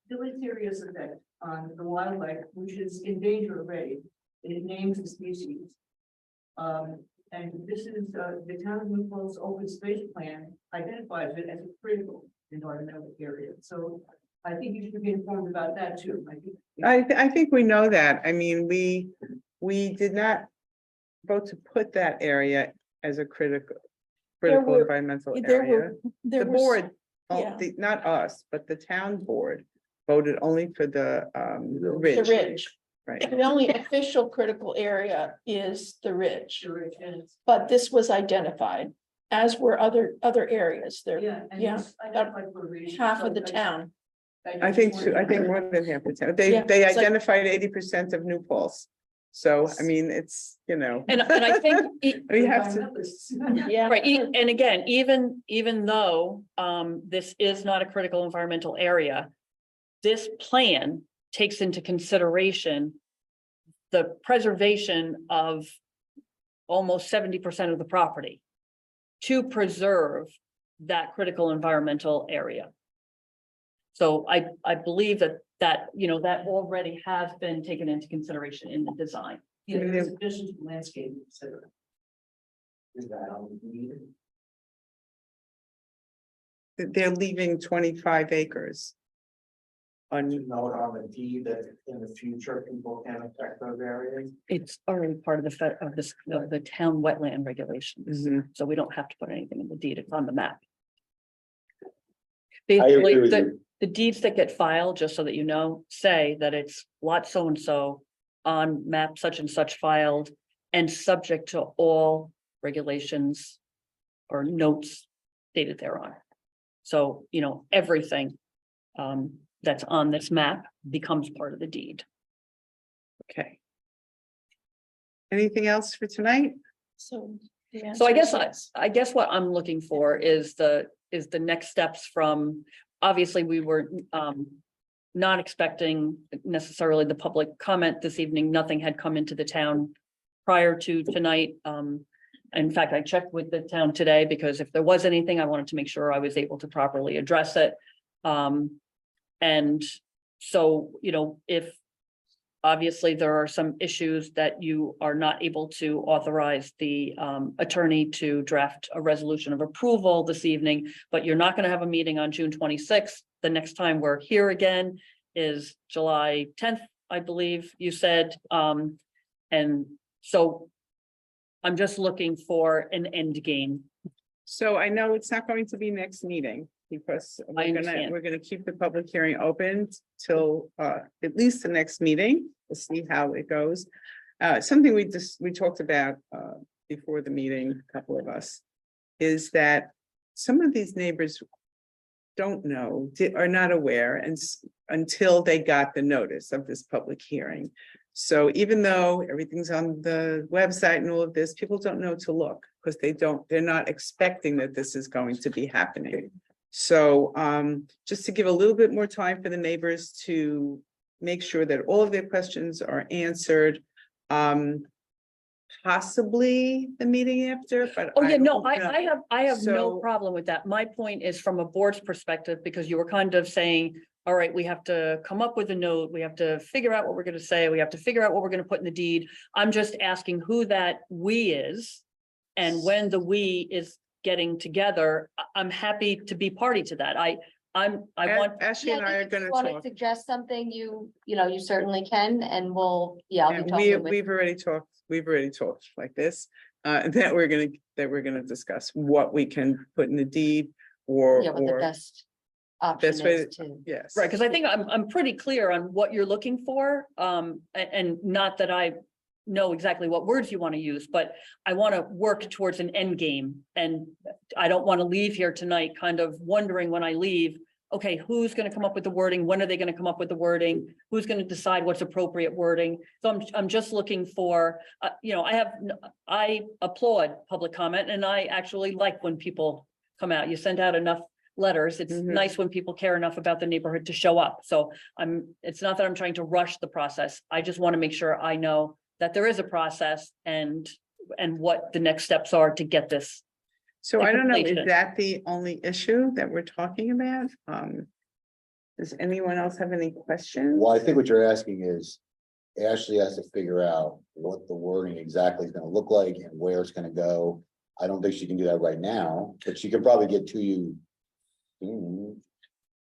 deleterious effect on the wildlife, which is in danger already. It names the species. And this is the town of New Paltz open space plan identifies it as a critical environmental area. So I think you should be informed about that too. I think we know that. I mean, we did not vote to put that area as a critical were- environmental There area. were, there The was. board, yeah. not us, but the town board voted only for the The ridge, ridge. right? The only official critical area is the ridge, Sure, it is. but this was identified, as were other areas there. Yeah. and Yeah, this identified for a reason. Half of So the town. I think more than half the town. They Yeah, it's like- identified 80% of New Paltz. So, I mean, it's, you know, And I think, we have to, Yeah. right, and again, even though this is not a critical environmental area, this plan takes into consideration the preservation of almost 70% of the property to preserve that critical environmental area. So I believe that, you know, that already has been taken into consideration in the design. Yeah, there's additions to landscape, et cetera. Is that on the deed? they're leaving 25 acres. On, Note on the deed that in the future, people can affect those areas. It's already part of the town wetland regulations, Mhm. so we don't have to put anything in the deed, it's on the map. I agree Basically, with the, you. the deeds that get filed, just so that you know, say that it's lot so-and-so on map such and such filed and subject to all regulations or notes stated thereon. So, you know, everything that's on this map becomes part of the deed. okay. Anything else for tonight? So The So I answer is guess, yes. I guess what I'm looking for is the next steps from, obviously, we were not expecting necessarily the public comment this evening. Nothing had come into the town prior to tonight. In fact, I checked with the town today because if there was anything, I wanted to make sure I was able to properly address it. And so, you know, if obviously there are some issues that you are not able to authorize the attorney to draft a resolution of approval this evening, but you're not going to have a meeting on June 26th. The next time we're here again is July 10th, I believe you said. And so I'm just looking for an end game. So I know it's not going to be next meeting because understand. we're gonna keep the public hearing open till at least the next meeting. We'll see how it goes. Something we talked about before the meeting, a couple of us, is that some of these neighbors don't know, are not aware, and until they got the notice of this public hearing. So even though everything's on the website and all of this, people don't know to look because they're not expecting that this is going to be happening. So just to give a little bit more time for the neighbors to make sure that all of their questions are answered. Possibly the meeting after, but. Oh, yeah, no, don't know. I have no So- problem with that. My point is from a board's perspective, because you were kind of saying, all right, we have to come up with a note, we have to figure out what we're gonna say, we have to figure out what we're gonna put in the deed. I'm just asking who that we is. And when the we is getting together, I'm happy to be party to that. I want, Ashley and I are gonna Want to talk. suggest something, you know, you certainly can, and we'll, yeah, I'll Yeah, be talking with. we've already talked like this, that we're gonna discuss what we can put in the deed or, Yeah, what the best option best way is to. yes. right, because I think I'm pretty clear on what you're looking for. And not that I know exactly what words you want to use, but I want to work towards an end game. And I don't want to leave here tonight kind of wondering when I leave, okay, who's going to come up with the wording? When are they going to come up with the wording? Who's going to decide what's appropriate wording? So I'm just looking for, you know, I applaud public comment, and I actually like when people come out. You send out enough letters. It's Mhm. nice when people care enough about the neighborhood to show up. So it's not that I'm trying to rush the process. I just want to make sure I know that there is a process and what the next steps are to get this. So the I don't know, is completion. that the only issue that we're talking about? Does anyone else have any questions? Well, I think what you're asking is Ashley has to figure out what the wording exactly is gonna look like and where it's gonna go. I don't think she can do that right now, but she can probably get to you.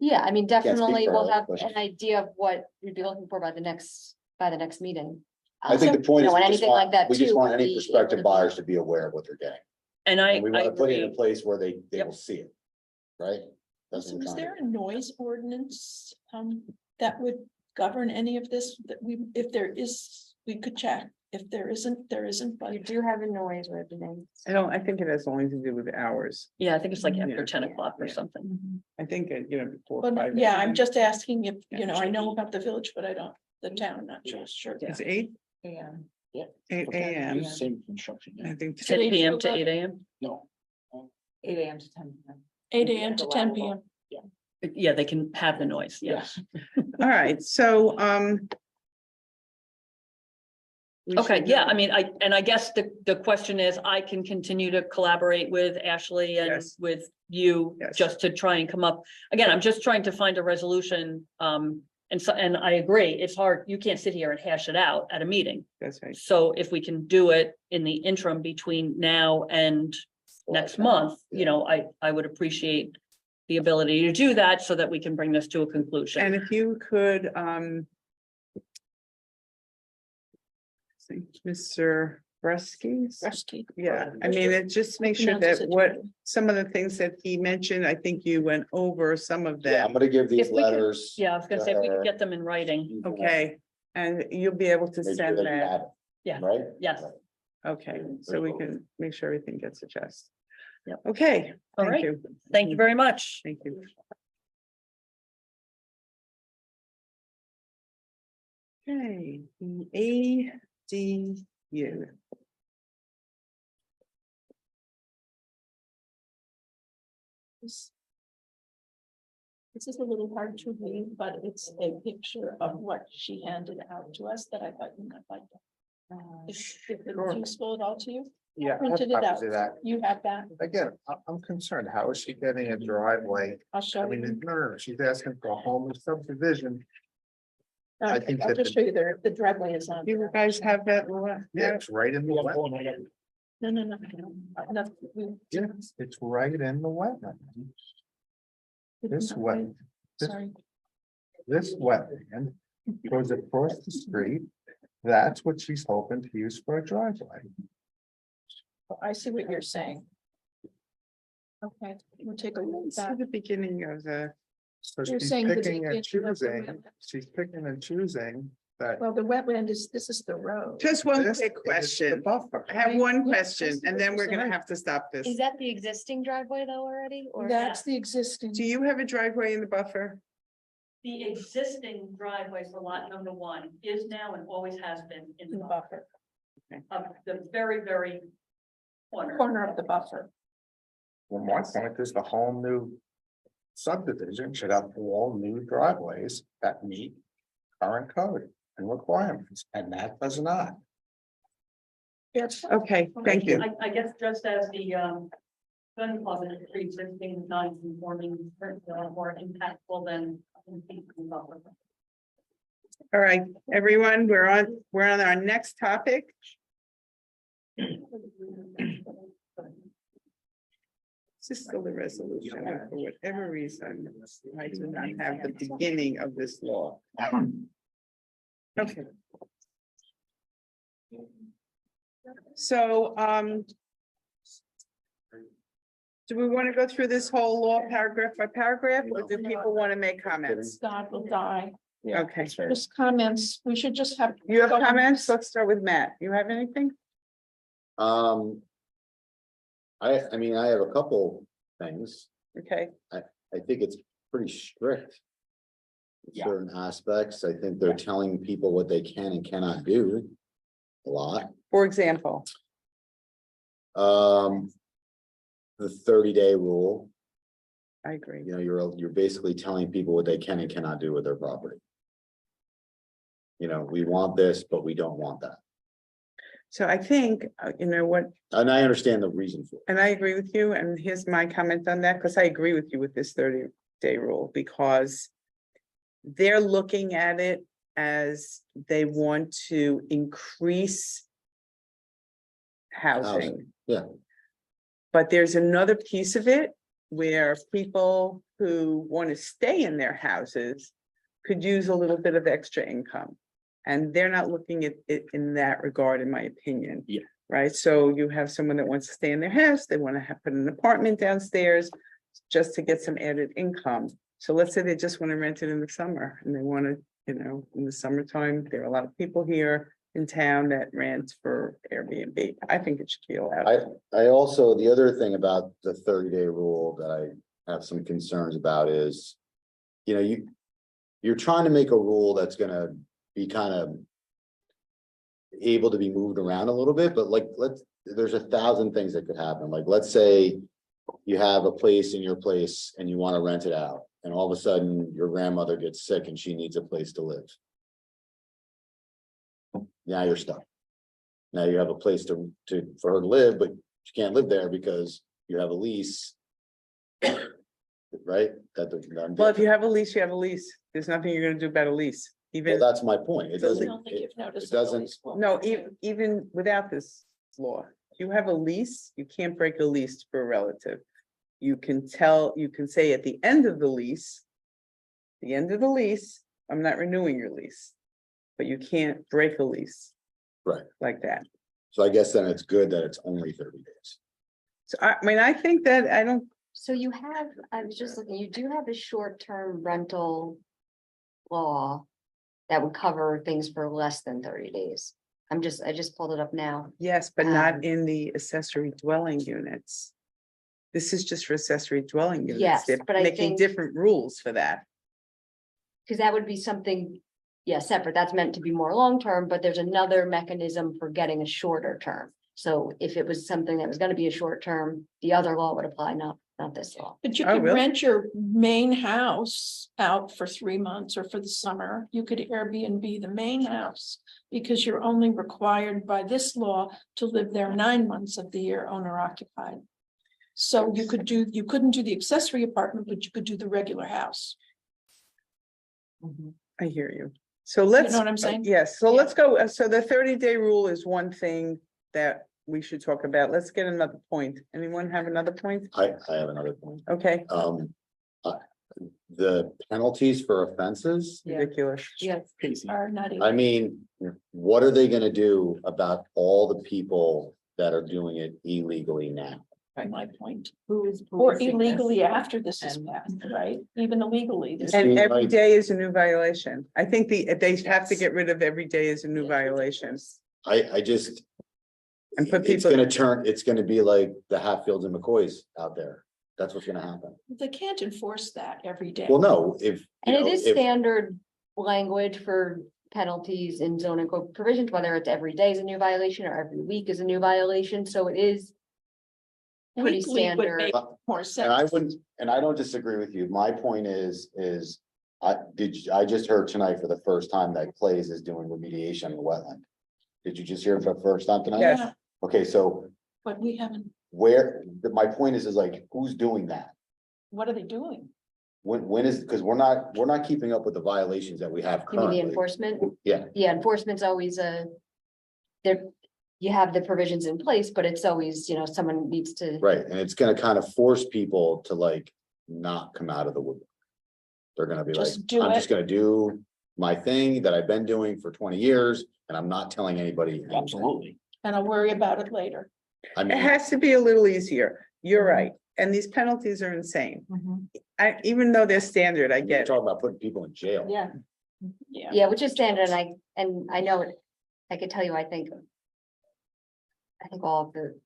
Yeah, I mean, speak definitely for we'll her, have but- an idea of what you'd be looking for by the next meeting. I think the point You is, know, and we just anything like want, that we just too want would any be prospective able to be- buyers to be aware of what they're getting. And And we want to put it in a agree. place where they Yep. will see it, right? That's So what we're is trying there to a noise ordinance that would govern any of this, that if there is, we could check. If there isn't, there isn't, but You do have a noise ordinance. I think it has only to do with hours. Yeah, I think it's like Yeah. after 10 o'clock or Yeah. something. I think, before. But 5 yeah, I'm a.m. just asking if, Yeah. you know, I know about the village, but I don't, the town, not sure. It's 8, Yeah. 8 a.m. Same construction. I think. 10 Today PM for to what? 8 AM. No. 8 AM to 10 PM. 8 AM to 10 PM. Yeah, they can have the noise. Yes. All right, so, we Okay, should yeah, know- I mean, I guess the question is, I can continue to collaborate with Ashley and Yes. with you Yes. just to try and come up. Again, I'm just trying to find a resolution. And I agree, it's hard. You can't sit here and hash it out at a meeting. That's right. So if we can do it in the interim between now and next month, you know, I would appreciate the ability to do that so that we can bring this to a conclusion. And if you could, Mr. Bresky? Rescue. Yeah, I mean, it just make sure Pronounces that it what, differently. some of the things that he mentioned, I think you went over some of Yeah, I'm them. gonna give these If we could- letters. Yeah, I was gonna say, if we to could her. get them in writing. Okay, and you'll be able to Make sure send that you that. have it, Yeah. Right? Yes. Okay, so we can make sure everything gets adjusted. Yep. Okay, All thank right. you. Thank you very much. Thank you. Okay, the ADU. This is a little hard to read, but it's a picture of what she handed out to us that I thought you might like. If it's useful at all to you, Yeah. printed it out. Copies of that. You have that, Again, I'm concerned, how is she getting a driveway? I'll show I mean, you. no, she's asking for a home subdivision. I Okay, think I'll that just the- show you the driveway is on. You guys have that? Laura? Yeah, it's right in the wetland. No, no, no. That's- Yeah, it's right in the wetland. This way, this- Sorry. this wetland goes across the street. That's what she's hoping to use for a driveway. I see what you're saying. Okay, we'll take a look at See that. the beginning of the, So You're she's saying the picking and beginning of the choosing, wetland. she's picking and choosing that. Well, the wetland is, this is the road. just one this quick is the question. Buffer. I have one Yeah, question that's and then we're gonna fine. have to stop this. Is that the existing driveway though already, or? That's the existing. Do you have a driveway in the buffer? The existing driveway for lot number 1 is now and always has been in the buffer. Of the very, very Corner of the buffer. Well, my point is the whole new subdivision should have all new driveways that meet current code and requirements, and that does not. Yes. Okay, thank you. I guess just as the gun club is pre-existing non-conforming, more impactful than. All right, everyone, we're on our next topic. This is still the resolution, and for whatever reason, I do not have the beginning of this law. Okay. So, do we want to go through this whole law paragraph by paragraph, or do people want to make comments? God will die. Yeah, Okay, just comments. We should just have. you have comments? Let's start with Matt. You have anything? I mean, I have a couple things. Okay, I think it's pretty strict. in Certain aspects, I think they're telling people what they can and cannot do. A lot. for example, The 30-day rule, I agree. you know, you're basically telling people what they can and cannot do with their property. You know, we want this, but we don't want that. So I think, you know what, And I understand the reason for it. and I agree with you, and here's my comment on that, because I agree with you with this 30-day rule, because they're looking at it as they want to increase housing. Yeah. But there's another piece of it where people who want to stay in their houses could use a little bit of extra income. And they're not looking at it in that regard, in my opinion. Yeah. Right, so you have someone that wants to stay in their house, they want to have put an apartment downstairs just to get some added income. So let's say they just want to rent it in the summer and they want to, you know, in the summertime, there are a lot of people here in town that rent for Airbnb. I think it should be allowed. I also, the other thing about the 30-day rule that I have some concerns about is, you know, you're trying to make a rule that's gonna be kind of able to be moved around a little bit, but like, there's 1,000 things that could happen. Like, let's say you have a place in your place and you want to rent it out, and all of a sudden your grandmother gets sick and she needs a place to live. Now you're stuck. Now you have a place for her to live, but she can't live there because you have a lease. Right? Well, if you have a lease, you have a lease. There's nothing you're gonna do about a lease, Well, even, that's my point. It I doesn't, don't think you've noticed. it doesn't, no, even without this law. If you have a lease, you can't break a lease for a relative. You can say at the end of the lease, I'm not renewing your lease. But you can't break a lease. Right. Like that. so I guess then it's good that it's only 30 days. So I mean, I think that So you have, I was just looking, you do have a short-term rental law that would cover things for less than 30 days. I just pulled it up now. yes, but not Um, in the accessory dwelling units. This is just for accessory dwelling units. Yes, They're but I making think- different rules for that. Because that would be something, yeah, separate. That's meant to be more long-term, but there's another mechanism for getting a shorter term. So if it was something that was gonna be a short term, the other law would apply, not not this law. But you Oh, could really? rent your main house out for 3 months or for the summer. You could Airbnb the main house. Because you're only required by this law to live there 9 months of the year owner occupied. So you couldn't do the accessory apartment, but you could do the regular house. I hear you. So let's. what I'm saying? Yes, so Yeah. let's go. So the 30-day rule is one thing that we should talk about. Let's get another point. Anyone have another point? I have another point. Okay, Uh, the penalties for offenses, Yeah. ridiculous. Yes. Are not. I mean, what are they gonna do about all the people that are doing it illegally now? My point. Who is Or policing illegally this? after this is passed, right? Even illegally. this- And- And every like- day is a new violation. I think they have to get rid of every day is a new violation. I just. And put It's people- it's gonna be like the Hatfields and McCoys out there. That's what's gonna happen. They can't enforce that every day. Well, no, if. you And it know, is if- standard language for penalties in zoning code provisions, whether it's every day is a new violation or every week is a new violation, so it is pretty Weekly would standard. make more And I sense. wouldn't, and I don't disagree with you. My point is. I just heard tonight for the first time that Clays is doing remediation in the wetland. Did you just hear it for the first time tonight? Yes. Yeah, Okay, so but we haven't, my point is like, who's doing that? what are they doing? When is, because we're not keeping up with the violations that we have You mean the currently. enforcement? Yeah. Yeah, enforcement's always there, you have the provisions in place, but it's always, someone needs to. Right, and it's gonna kind of force people to like not come out of the woodwork. They're gonna be like, Just do I'm just it. gonna do my thing that I've been doing for 20 years, and I'm not telling anybody. anything. And I'll worry about it later. I It mean, has to be a little easier. You're right. And these penalties are insane. Even though they're standard, I you're get it. talking about putting people in jail. Yeah. Yeah. Yeah, which is standard, and I know it, I could tell you, I think all of the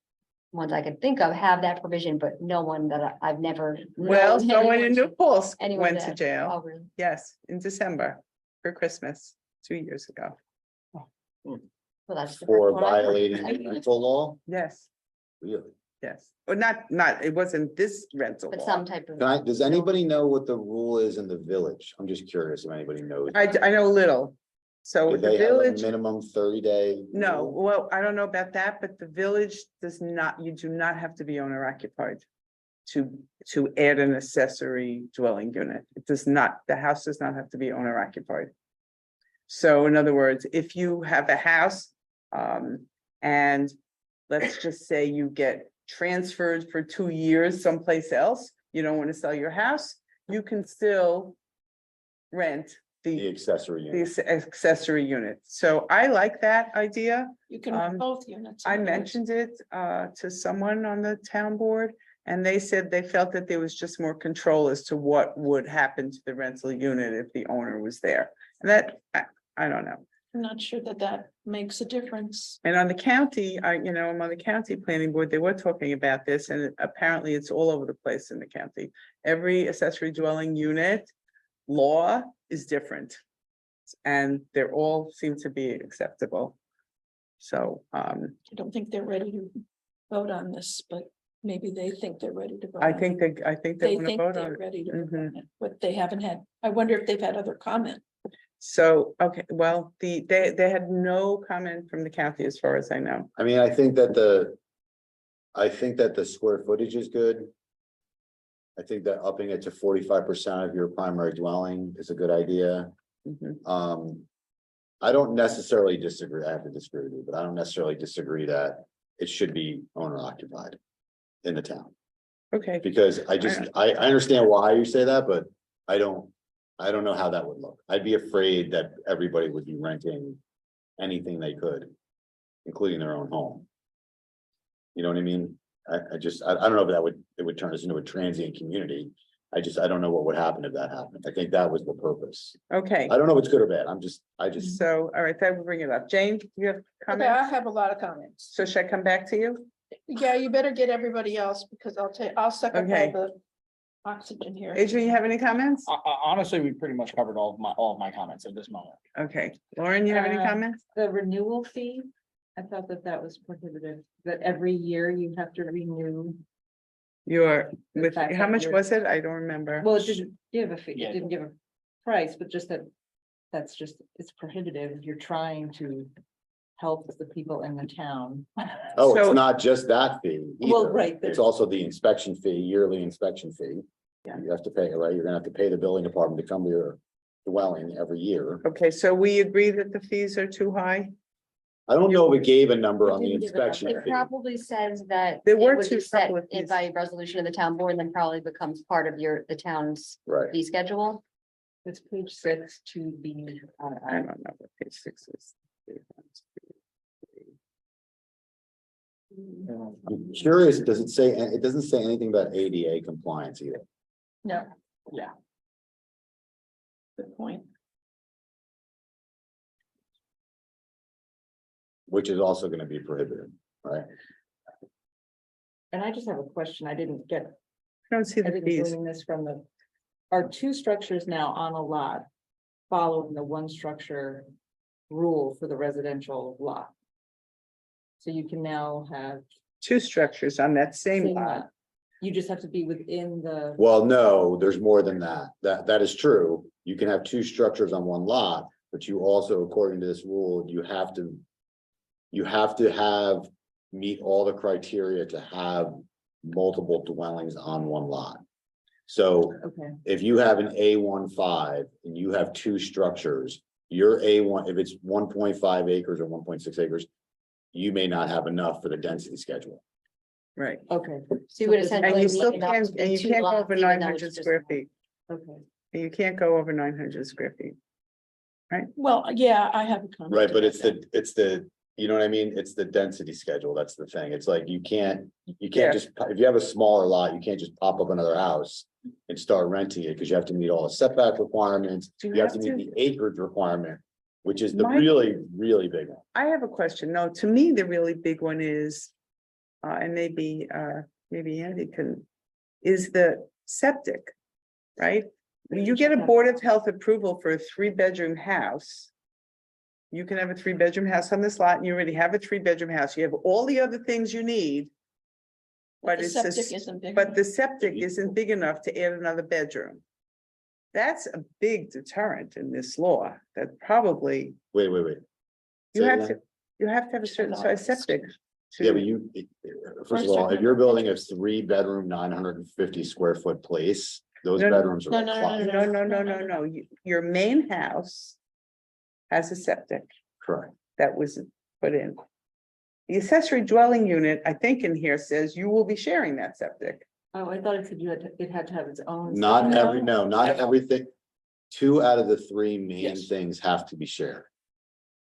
ones I could think of have that provision, but no one that I've never. Well, known someone anyone in New Paltz anyone went to that- jail. Oh, really? Yes, in December for Christmas, 2 years ago. Well, that's the For first one I've heard. violating the rental law, Yes, really. yes. Or not, it wasn't this rental But law. some type of. Does anybody know what the rule is in the village? I'm just curious if anybody knows. I know little. So Do the they have a village, minimum 30-day? no, well, I don't know about that, but the village does not, you do not have to be owner occupied. To add an accessory dwelling unit. It does not, the house does not have to be owner occupied. So in other words, if you have a house, and let's just say you get transferred for 2 years someplace else, you don't want to sell your house, you can still rent The the accessory unit. accessory unit. So I like that idea. You can Um, have both units. I mentioned it to someone on the town board, and they said they felt that there was just more control as to what would happen to the rental unit if the owner was there. And that, I don't know. I'm not sure that makes a difference. And on the county, I'm on the county planning board, they were talking about this, and apparently it's all over the place in the county. Every accessory dwelling unit law is different. And they're all seem to be acceptable. So, I don't think they're ready to vote on this, but maybe they think they're ready to vote. I on think it. they want to They vote think on they're it. ready to vote Mhm. on it, but they haven't had, I wonder if they've had other comment. So, okay, well, they had no comment from the county as far as I know. I mean, I think that the square footage is good. I think that upping it to 45% of your primary dwelling is a good idea. Mhm. I don't necessarily disagree. I have to disagree with you, but I don't necessarily disagree that it should be owner occupied in the town. Okay, Because I understand why you say that, but I don't know how that would look. I'd be afraid that everybody would be renting anything they could, including their own home. You know what I mean? I don't know if it would turn us into a transient community. I don't know what would happen if that happened. I think that was the purpose. okay. I don't know if it's good or bad. I just, So, all right, that will bring it up. Jane, you have Okay, I comments? have a lot of comments. So should I come back to you? Yeah, you better get everybody else because I'll suck up all Okay. the oxygen here. Adrian, you have any comments? Honestly, we pretty much covered all of my comments at this moment. Okay, Lauren, you have any comments? The renewal fee, I thought that was prohibited, that every year you have to renew You're, The with, fact how that much you're- was it? I don't remember. Well, it didn't give a fee, Yeah. it didn't give a price, but just that, that's just, it's prohibitive. You're trying to help the people in the town. Oh, it's So- not just that fee. Well, either. right, It's there's- also the inspection fee, yearly inspection fee. Yeah. You have to pay, right? You're gonna have to pay the building department to come to your dwelling every year. Okay, so we agree that the fees are too high? I don't know if it gave a number It on the didn't give a number. inspection It fee. probably says that. There it were would two be set couple of in fees. by resolution of the town board, and then probably becomes part of the town's Right. fee schedule. It's page 6 to be. I don't know what page 6 is. I'm curious, does it say, it doesn't say anything about ADA compliance either. No, yeah. Good point. Which is also gonna be prohibited, right? And I just have a question. I didn't get, I don't see I the didn't fees. glean this from the. Are two structures now on a lot following the one structure rule for the residential lot? So you can now have. Two structures on that same same lot. lot. You just have to be within the. Well, no, there's more than that. That is true. You can have two structures on one lot, but you also, according to this rule, you have to. You have to have, meet all the criteria to have multiple dwellings on one lot. So Okay, if you have an A15 and you have two structures, your A1, if it's 1.5 acres or 1.6 acres. You may not have enough for the density schedule. Right. okay, So you would So essentially. And you still need enough can't, to be and you two can't go lots, over even though nine it's hundred just square one. feet. okay. And you can't go over 900 square feet. Well, yeah, I have a comment. Right, but about it's the, you know what I mean? It's the density schedule. That's the thing. It's like you can't Yeah. just, if you have a smaller lot, you can't just pop up another house. And start renting it because you have to meet all the setback requirements. Do you You have to have meet the acreage requirement, which is the My- really, really big one. I have a question. No, to me, the really big one is, and maybe Andy can, is the septic, right? When you get a Board of Health approval for a 3-bedroom house, you can have a 3-bedroom house on this lot, and you already have a 3-bedroom house. You have all the other things you need. But The it's septic just, isn't big. but the septic isn't big enough to add another bedroom. That's a big deterrent in this law, that probably, Wait. you Say have again? to, have a certain size septic. Yeah, but to- you, first First of all, or if you're second building a bedrooms. 3-bedroom, 950 square foot place, those No, no, bedrooms are no, like no, no, closets. No. Your main house has a septic Correct. that was put in. The accessory dwelling unit, I think in here says you will be sharing that septic. Oh, I thought it said it had to have its own. Not septic. every, no, not everything. 2 out of the 3 main Yes. things have to be shared.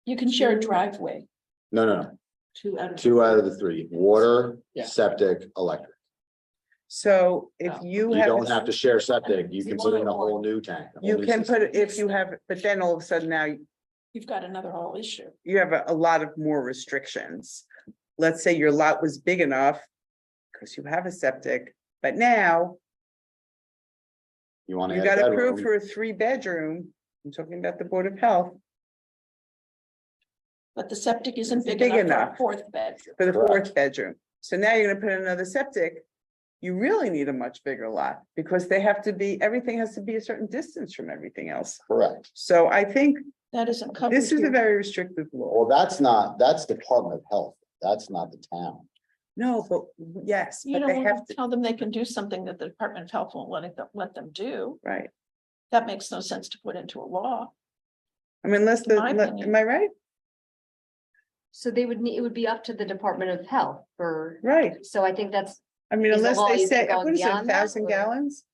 You can share a driveway. No. 2 out of. 2 out of the 3, water, Yeah. septic, electric. So if Oh. you You have. don't have to share septic. You can put in a whole new tank. a whole You new can system. put, it if you have, but then all of a sudden now You've got another whole issue. you have a lot of more restrictions. Let's say your lot was big enough, because you have a septic, but now You want to you add got a approved bedroom, for a 3-bedroom. I'm talking about the Board of Health But the septic isn't It's big big enough enough. for a 4th bedroom. for the Correct. 4th bedroom. So now you're gonna put in another septic. You really need a much bigger lot, because they have to be, everything has to be a certain distance from everything else. correct. So I think That isn't covered this is a here. very restrictive law. Well, that's Department of Health. That's not the town. No, but yes, You but they don't have want to, to tell them they can do something that the Department of Health won't let them do. right? That makes no sense to put into a law. I mean, unless In my opinion. am I right? So they would need, it would be up to the Department of Health for, Right. so I think that's, I mean, Is the unless law they even say, going what is it, beyond that, 1,000 or- gallons?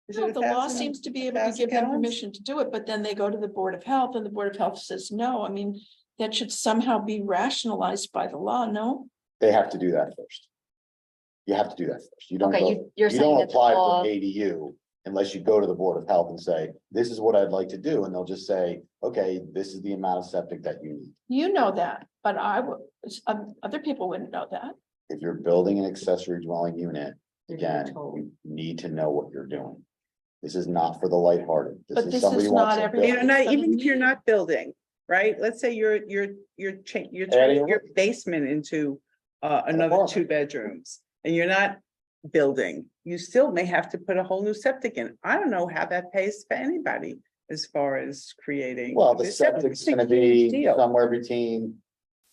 Is No, it the law 1,000 seems to be able to 1,000 give them gallons? permission to do it, but then they go to the Board of Health and the Board of Health says no. I mean, that should somehow be rationalized by the law, no? They have to do that first. You have to do that first. You don't okay, go, you're you saying don't that the apply law, for ADU unless you go to the Board of Health and say, this is what I'd like to do. And they'll just say, okay, this is the amount of septic that you need. You know that, but I would, other people wouldn't know that. If you're building an accessory dwelling unit, You're gonna be again, told. you need to know what you're doing. This is not for the lighthearted. But this somebody is who wants not to every- build. You know, not, But even it if you're need- not building, right? Let's say you're Adding turning a your basement into another apartment. 2 bedrooms. And you're not building, you still may have to put a whole new septic in. I don't know how that pays for anybody as far as creating. Well, the septic septic's is a gonna huge be deal. somewhere between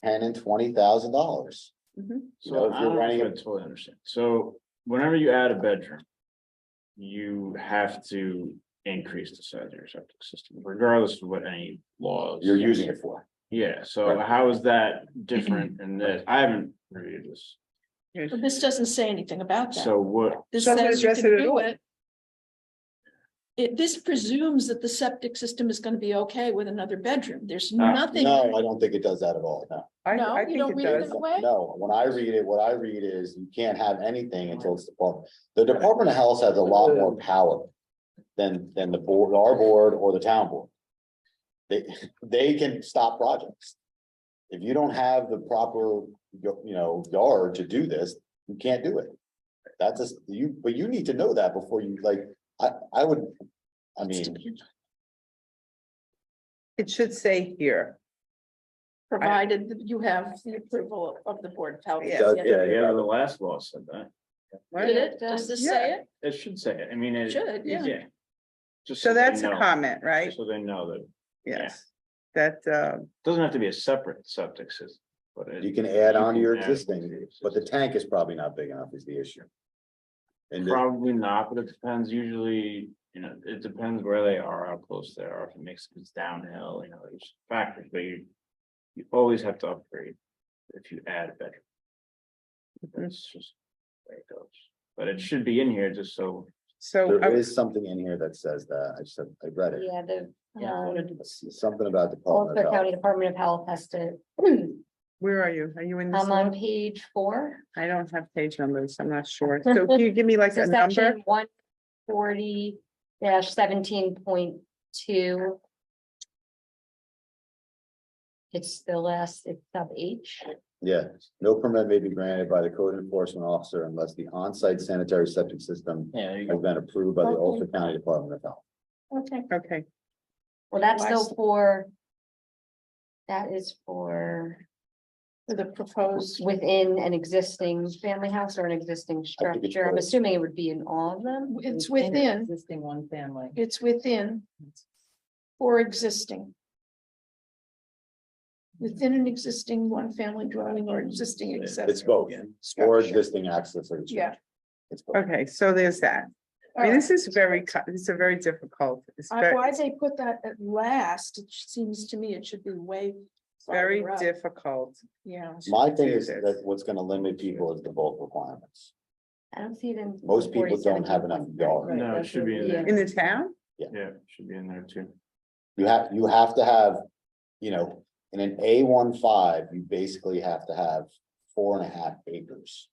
$10,000 and $20,000. Mhm. You know, So if I you're don't know renting if I it, totally understand. So whenever you add a bedroom. You have to increase the size of your septic system regardless of what any laws. you're using it for. Yeah, so Right. how is that different in this? I haven't reviewed this. But this doesn't say anything about that. So what, This Doesn't says you address can it at do all. it. This presumes that the septic system is gonna be okay with another bedroom. There's nothing. No, I don't think it does that at all, no. No, I you think don't it read it does. that way? No, when I read it, what I read is you can't have anything until it's the Department of Health has a lot more power. Than the board, our board or the town board. They can stop projects. If you don't have the proper, yard to do this, you can't do it. That's just, but you need to know that before you, like, I would, I mean. It should say here. Provided that you have the approval of the Board of Health. Yeah. does- yeah, the last law said that. Did it? Does this say it? It should say it. I mean, it. Should, yeah. Yeah. Just So they that's a know. comment, right? So they know that, Yes. That, doesn't have to be a separate septic system, but it. You can add on to your you can add existing, to the but the existing. tank is probably not big enough is the issue. And Probably not, but it depends usually, it depends where they are, how close they are, if it makes it downhill, there's factors, but you. You always have to upgrade if you add a bedroom. That's just the way it goes, but it should be in here just so. so, there is something in here that says that, I read it, Yeah, something about Department Ulster of County Health. Department of Health has to, where are you? Are you in this I'm on one? page 4. I don't have page numbers. I'm not sure. So can you give me like So a number? section 140-17.2. It's the last, it's sub H. Yeah, no permit may be granted by the code enforcement officer unless the on-site sanitary septic system Yeah, you has go. been approved by the Okay. Ulster County Department of Health. Okay. Okay, Well, that's Why still is- for. That is for For the proposed, within an existing family house or an existing I think it's structure. I'm both. assuming it would be in all of them. it's within, Existing one family. it's within. For existing. Within an existing one-family dwelling or existing accessory. It's both, or structure. existing access. or Yeah. It's both. okay, so there's that. I mean, this is it's a very difficult, it's Why they put that at last, it seems to me it should be way. very farther up. difficult. Yeah. My thing is Do this. that what's gonna limit people is the bulk requirements. I don't see it in. Most people don't have enough yard. No, it should be in there. In the town? Yeah, it should be in there too. You have to have, in an A15, you basically have to have 4.5 acres.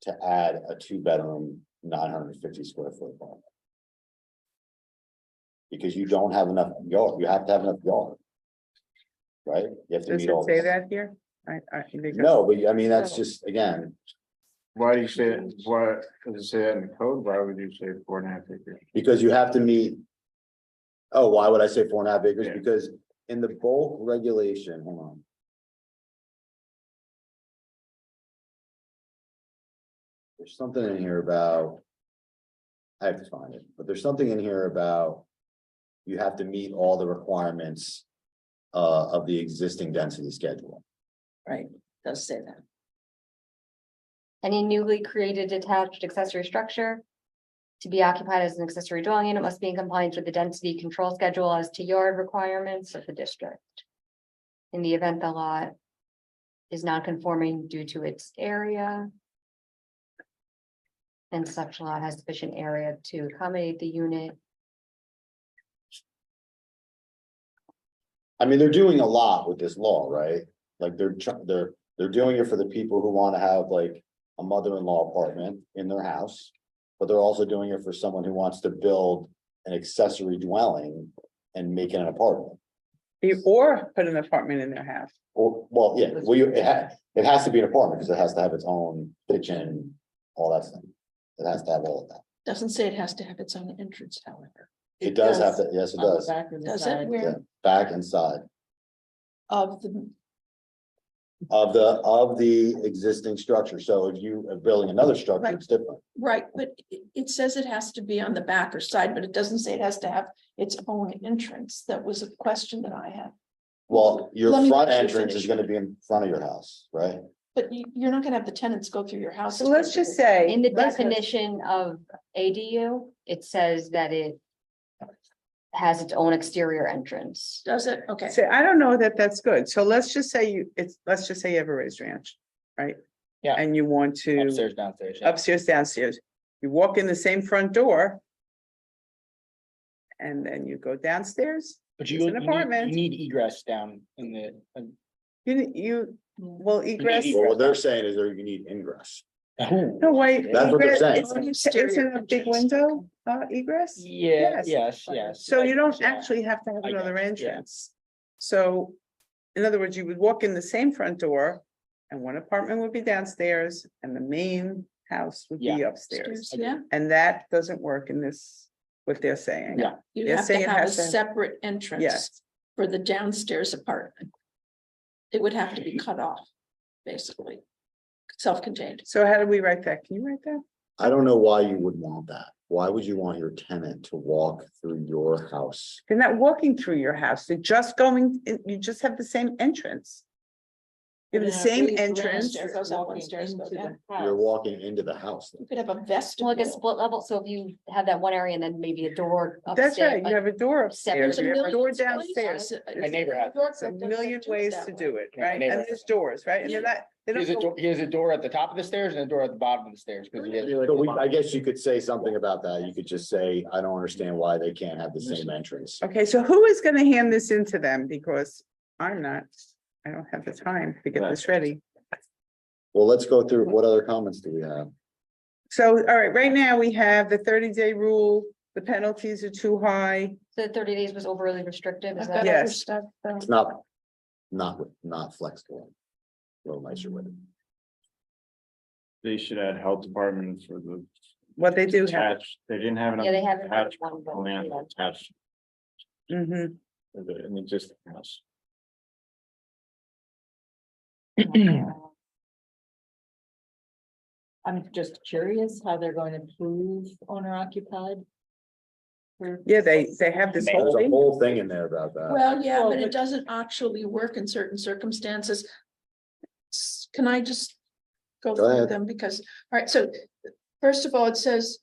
To add a 2-bedroom, 950 square foot apartment. Because you don't have enough yard, you have to have enough yard. Right? You have to Does meet it all. say that here? Because- No, but I mean, that's just, again, Why do you say, why, does it say that in the code? Why would you say 4.5 acres? because you have to meet. Oh, why would I say 4.5 acres? Yeah. Because in the bulk regulation, hold on. There's something in here about. I have to find it, but there's something in here about. You have to meet all the requirements. Of the existing density schedule. Right, does say that. Any newly created detached accessory structure. To be occupied as an accessory dwelling unit must be in compliance with the density control schedule as to yard requirements of the district. In the event the lot. Is non-conforming due to its area. And such lot has sufficient area to accommodate the unit. I mean, they're doing a lot with this law, right? Like they're doing it for the people who want to have like a mother-in-law apartment in their house. But they're also doing it for someone who wants to build an accessory dwelling and make it an apartment. Or put an apartment in their house. Or, well, yeah, it has to be an apartment because it has to have its own kitchen, all that stuff. It has to have all of that. Doesn't say it has to have its own entrance, however. It does have to, yes, it On the does. back or the Does it? side. Where? Yeah, back and side. Of the of the existing structure. So if you are building another structure, it's different. Right, but it says it has to be on the back or side, but it doesn't say it has to have its own entrance. That was a question that I had. Well, your Let me front let you entrance is finish. gonna be in front of your house, right? But you're not gonna have the tenants go through your house. So let's just say. In the let's- definition of ADU, it says that it has its own exterior entrance. Does it? Okay. Say, I don't know that that's good. So let's just say let's just say you have a raised ranch, right? Yeah. And you want to Upstairs, downstairs. yeah. upstairs, downstairs. You walk in the same front door. And then you go downstairs. But It's an apartment. you need egress down in the, Well, egress. Well, what they're saying is you need ingress. No, wait. That's what they're egress- saying. Isn't a big window, egress? yeah, Yes. yes. So you don't Yeah. actually have to have I get another it, yeah. entrance. So, in other words, you would walk in the same front door. And one apartment would be downstairs and the main house would be Yeah. upstairs. Yeah, And that doesn't work in this, what they're saying. Yeah. you They're have to saying it have a has to- separate entrance Yes, for the downstairs apartment. It would have to be cut off, basically. Self-contained. so how do we write that? Can you write that? I don't know why you would want that. Why would you want your tenant to walk through your house? They're not walking through your house, they're just going, you just have the same entrance. You have the same entrance. Stair goes up, one stairs go down. You're walking into the house. You could have a Well, vestibule. like a split level, so if you have that one area and then maybe a door That's upstairs. right, you but have a door separate- upstairs, you have a door downstairs. My neighbor had. There's a million ways to do it, right? neighbor And has there's doors, right? And they're not, they He has a don't. door, he has a door at the top of the stairs and a door at the bottom of the stairs, because he has. So I guess you could say something about that. You could just say, I don't understand why they can't have the same entrance. Okay, so who is gonna hand this in to them? Because I'm not, I don't have the time to get this ready. Well, let's go through, what other comments do we have? So, all right, right now we have the 30-day rule, the penalties are too high. The 30 days was overly restrictive, is I've that? got other Yes. stuff, though. It's not flexible. A little nicer with it. They should add health department for the What they do have. attached, they didn't have enough. Yeah, they have it attached one, but- land attached Mhm. to the, in the existing house. I'm just curious how they're going to prove owner occupied. Yeah, they have this There's whole a thing. whole thing in there about that. Well, yeah, Well, but it but- doesn't actually work in certain circumstances. Can I just go Go through ahead. them? Because, all right, so first of all, it says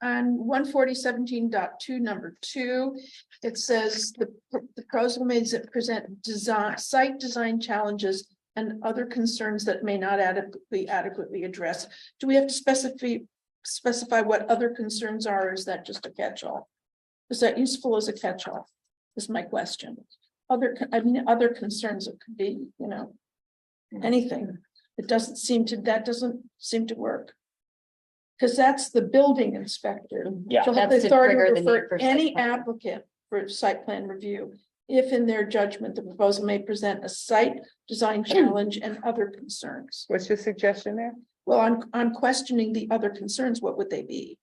on 140.17.2, number 2, it says the proposal may present design, site design challenges and other concerns that may not adequately address. Do we have to specify what other concerns are, or is that just a catch-all? Is that useful as a catch-all? Is my question. Other concerns, it could be, anything. That doesn't seem to work. Because that's the building inspector. Yeah. Shall have the That's to authority to trigger the need refer for site any plan. applicant for site plan review. If in their judgment, the proposal may present a site design challenge and other concerns. What's your suggestion there? Well, I'm questioning the other concerns. What would they be?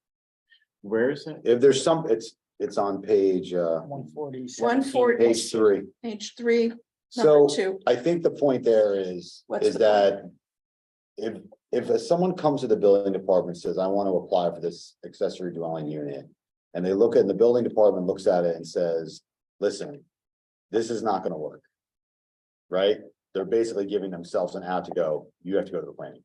Where is it? If there's some, it's on page 140. 140. page 3. Page 3, So number 2. I think the point there is What's the that if someone comes to the building department and says, I want to apply for this accessory dwelling unit. And they look at, the building department looks at it and says, listen, this is not gonna work. Right? They're basically giving themselves an out to go, you have to go to the planning.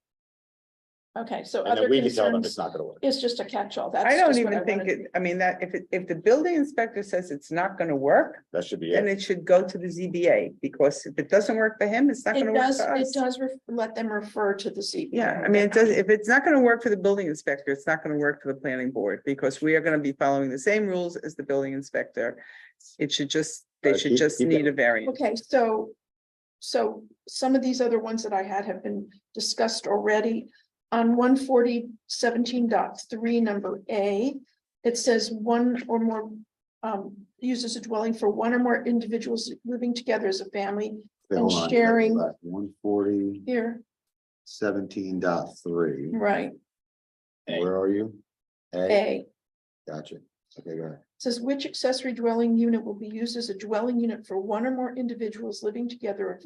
Okay, so And other then we can tell them it's concerns not gonna work. is just a catch-all. That's I don't just what even think wanted. it, I mean, that if the building inspector says it's not gonna work, That should be then it. it should go to the ZBA, because if it doesn't work for him, it's not It gonna work does, for it us. does let them refer to the CBA. Yeah, I mean, it does, if it's not gonna work for the building inspector, it's not gonna work for the planning board, because we are gonna be following the same rules as the building inspector. It should just, they Right, should keep- just keep need it. a variance. Okay, so some of these other ones that I had have been discussed already. On 140.17.3, number A, it says one or more uses a dwelling for one or more individuals living together as a family. Hold on, sharing- 140, Here, 17.3. right, Where are you? A. Gotcha. Okay, go ahead. Says which accessory dwelling unit will be used as a dwelling unit for one or more individuals living together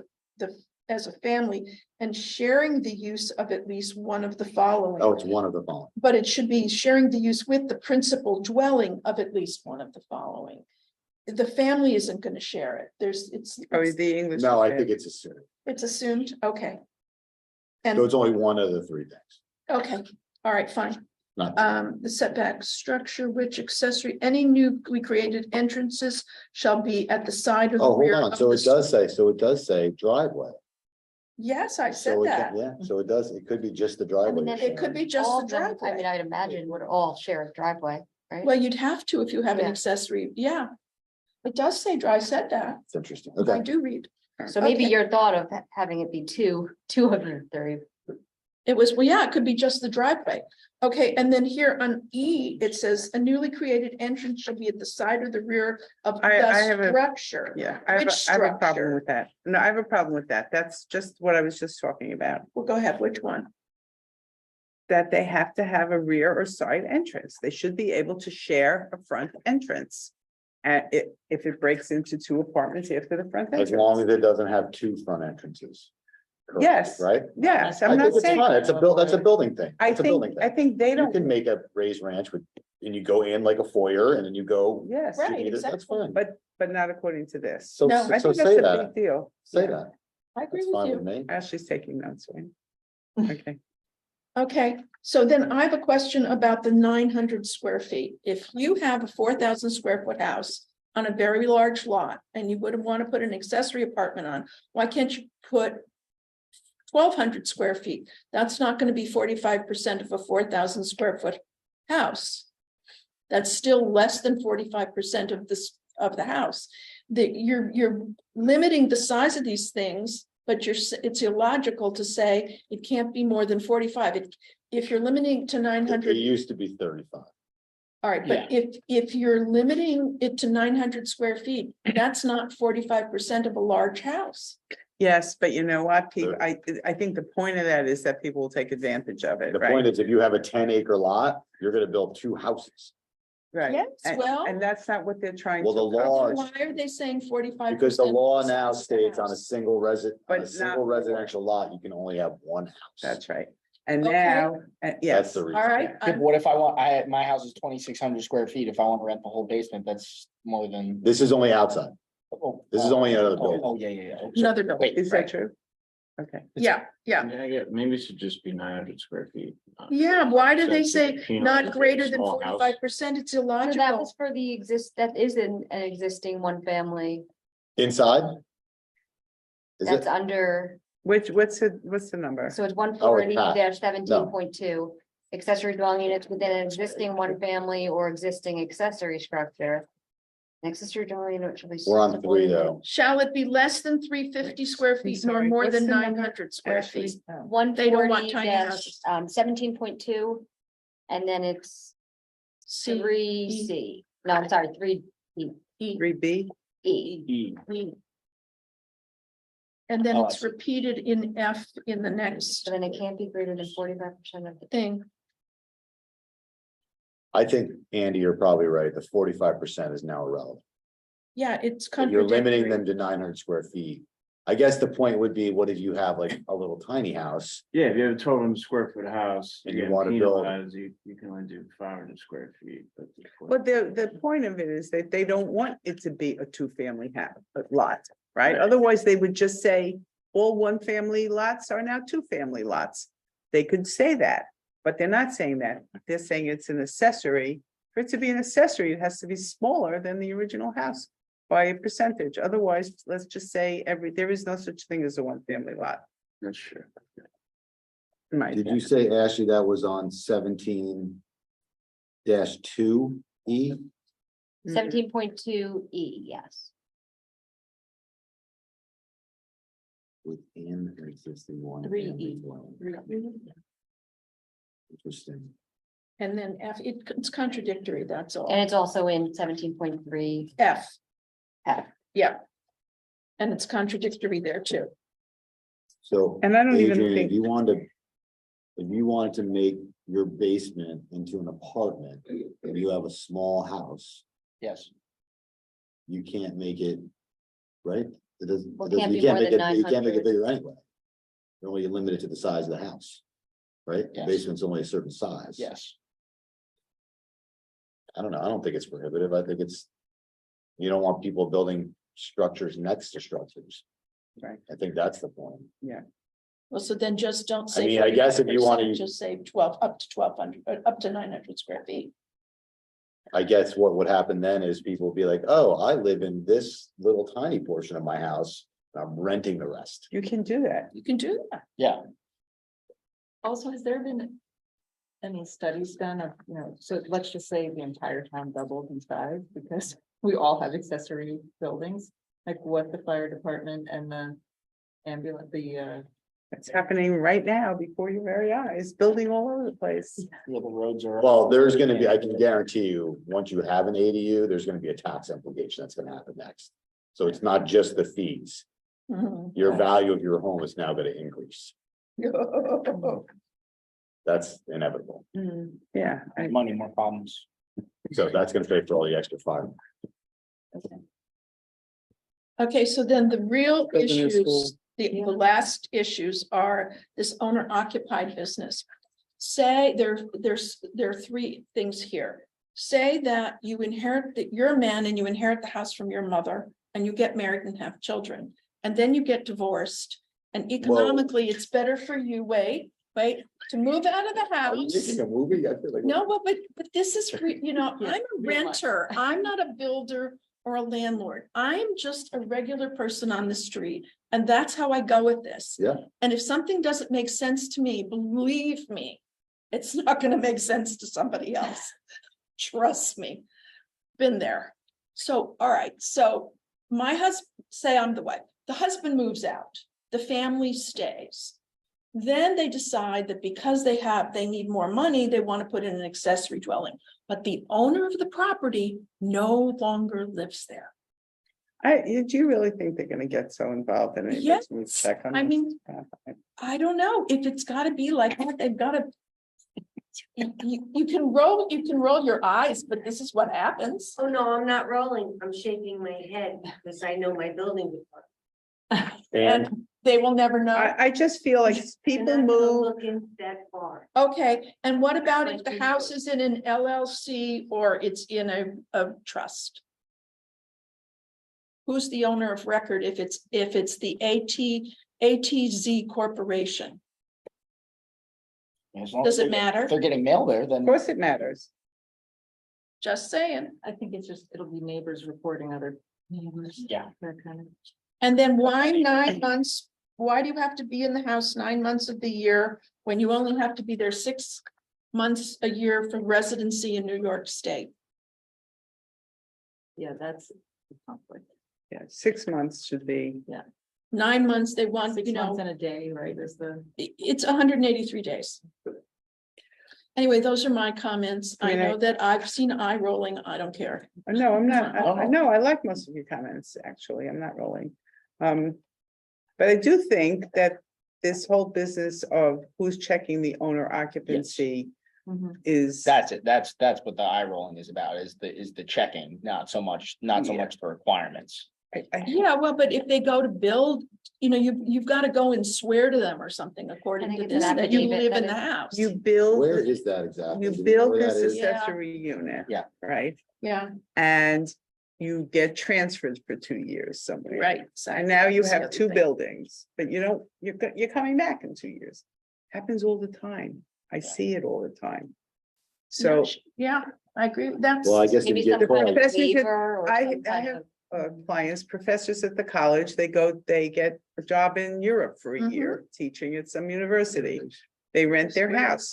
as a family and sharing the use of at least one of the following. Oh, it's one of the following. But it should be sharing the use with the principal dwelling of at least one of the following. The family isn't gonna share it. Probably the English. No, I is think bad. it's assumed. it's assumed, okay. So And, it's only one of the three things, okay, all right, fine. not. The setback structure, which accessory, any newly created entrances shall be at the side or the Oh, hold rear. on. of So the it does say driveway. Yes, I said So it that. can, yeah, so it does, it could be just the I driveway. mean, you're it It could sharing. be just All the of them, I mean, driveway. I'd imagine would all share a driveway, right? Well, you'd have to if you have an Yeah. accessory, yeah. It does say, I said that. It's interesting. I Okay. do read. So maybe Okay. your thought of having it be two of the three. It was, well, yeah, it could be just the driveway. Okay, and then here on E, it says a newly created entrance should be at the side or the rear of I have the a- structure. Yeah, I have Which a problem structure? with that. No, I have a problem with that. That's just what I was just talking about. Well, go ahead, which one? That they have to have a rear or side entrance. They should be able to share a front entrance. And if it breaks into two apartments after the front As long entrance. as it doesn't have two front entrances. Correct, Yes. Right? Yes, I I'm not think it's saying, fine. That's a building thing. I It's a building think thing. they You don't, can make a raised ranch with, and you go in like a foyer and then you go. yes, Right. to either- That's exactly. fine. but not according to this. So, No, I so think that's say a that, big deal. say Yeah. that. I agree That's with fine with you. me. Ashley's taking notes, right? Okay, Okay, so then I have a question about the 900 square feet. If you have a 4,000 square foot house on a very large lot and you would want to put an accessory apartment on, why can't you put 1,200 square feet? That's not going to be 45% of a 4,000 square foot house. That's still less than 45% of of the house. You're limiting the size of these things, but it's illogical to say it can't be more than 45. If you're limiting to It 900, used to be 35. all right, but if you're limiting it to 900 square feet, that's not 45% of a large house. yes, but you know what, people, I think the point of that is that people will take advantage of it, The right? point is, if you have a 10-acre lot, you're gonna build two houses. Right. Yes, And- well- And that's not what they're trying to. Well, the law accomplish. Why are they saying 45%? Because the law now states on a single But single not- residential lot, you can only have one house. That's right. And Okay. now, That's yes, the reason. All right, Yeah, but what if my house is 2,600 square feet, if I want to rent the whole basement, that's more than. This is only outside. Oh, This is only another oh, building. Oh, yeah. Oh, sorry. another building. Wait, is right. that true? Okay, Yeah, yeah. Maybe it should just be 900 square feet. Yeah, why do they Since say it's penal not for a greater than small house. 45%? It's So that illogical. was for that is an existing one family Inside? Is that's it? under, what's the number? so it's one Oh, it's forty not. 17.2. Accessory dwelling units within an existing one family or existing accessory structure. An accessory dwelling unit should be. We're on 3 though. Shall it be less than 350 square feet nor sorry, more what's than the number? 900 square Ashley? feet? Oh, One They don't want forty tiny houses. 17.2. And then it's C, three C, no, I'm sorry, three E, 3B, E. E. E. And then Oh, I it's see. repeated in F in the next So then it can't be greater than 45% of the. thing. I think, Andy, you're probably right. The 45% is now irrelevant. Yeah, it's If You're limiting contradictory. them to 900 square feet. I guess the point would be, what if you have like a little tiny house? Yeah, if you have a 1,200 square foot house. And you get wanna build- penalized, You can only do 500 square feet. but the point of it is that they don't want it to be a two-family lot, right? Otherwise, they would just say, all one-family lots are now two-family lots. They could say that, but they're not saying that. They're saying it's an accessory. For it to be an accessory, it has to be smaller than the original house by a percentage. Otherwise, let's just say there is no such thing as a one-family lot. That's true. in my Did you opinion. say, Ashley, that was on 17-2 E? 17.2 E, yes. Within an existing one. 3E. Interesting. And then F, it's contradictory, that's all. And it's also in 17.3 F, F. yeah. And it's contradictory there too. So. And I don't even Adrian, think- if you wanted to make your basement into an apartment and you have a small house, Yes, you can't make it, right? It doesn't, Well, it doesn't- can't you be can't more make than it, you can't make it 900. bigger anyway. You're only limited to the size of the house. Right? The Yes. basement's only a certain size. Yes. I don't know. I don't think it's prohibitive. I think it's. You don't want people building structures next to structures. Right. I think that's the point. Well, so then just don't I say. mean, I guess if you wanna 40%, Just say 12, up to 1,200, up to 900 square feet. I guess what would happen then is people would be like, oh, I live in this little tiny portion of my house. I'm renting the rest. You can do that. You can do that. Yeah, Also, has there been any studies done of, so let's just say the entire town doubled in size because we all have accessory buildings, like what the fire department and the ambulance, It's happening right now before your very eyes, building all over the place. yeah, the roads are. Well, there's gonna be, I can guarantee you, once you have an ADU, there's gonna be a tax implication that's gonna happen next. So it's not just the fees. Mhm. Your value of your home is now gonna increase. That's inevitable. Yeah, Money, more problems. So that's gonna pay for all the extra fire. Okay, so then the real Building a school. issues, the last issues are this owner occupied business. Say there are three things here. Say that you inherit, that you're a man and you inherit the house from your mother and you get married and have children. And then you get divorced and economically it's better for you, wait, to move out of the Are you house. making a movie? I feel like. No, but this is, I'm a real life. renter. I'm not a builder or a landlord. I'm just a regular person on the street. And that's how I go with this. Yeah. And if something doesn't make sense to me, believe me, it's not gonna make sense to somebody else. Trust me. Been there. So, all right, so my husband, say I'm the wife, the husband moves out, the family stays. Then they decide that because they need more money, they want to put in an accessory dwelling, but the owner of the property no longer lives there. do you really think they're gonna get so involved in it? Yes, Check on I this? mean, I don't know if it's gotta be like that, they've gotta. You can roll your eyes, but this is what happens. Oh, no, I'm not rolling. I'm shaking my head because I know my building department. And they will never know. I just feel like And people I'm not move, looking that far. Okay, and what about if the Like house is in an LLC or it's in a trust? Who's the owner of record if it's the ATZ Corporation? As long Does as it they're- matter? If they're getting mail there, of then. course it matters. Just saying. I think it's just, it'll be neighbors reporting other neighbors. Yeah. That kind of. And then why 9 months? Why do you have to be in the house 9 months of the year when you only have to be there 6 months a year for residency in New York State? Yeah, that's a conflict. Yeah, 6 months should be, 9 months, they want, 6 you know. months and a day, right, is the. It's 183 days. Anyway, those are my comments. I I mean, know that I've seen eye rolling. I don't care. no, I'm not, I don't I know, I like most of your comments, actually, I'm not rolling. But I do think that this whole business of who's checking the owner occupancy is. That's it. That's what the eye rolling is about, is the checking, not so much the requirements. Yeah, well, but if they go to build, you've got to go and swear to them or something I according think to it's this, an that you affidavit live that in the is- house. You build. Where is that exactly? You Do build know where this that is? Yeah. accessory unit. Yeah. Right, Yeah, and you get transferred for 2 years somewhere. right. And now you That's the have other 2 thing. buildings, but you're coming back in 2 years. Happens all the time. I see it all the time. So Yeah, I agree. That's. Well, I guess if Maybe you some get kind of called, Professors at- waiver or I some kind have of. clients, professors at the college, they get a job in Europe for a year, teaching at some university. They rent their house.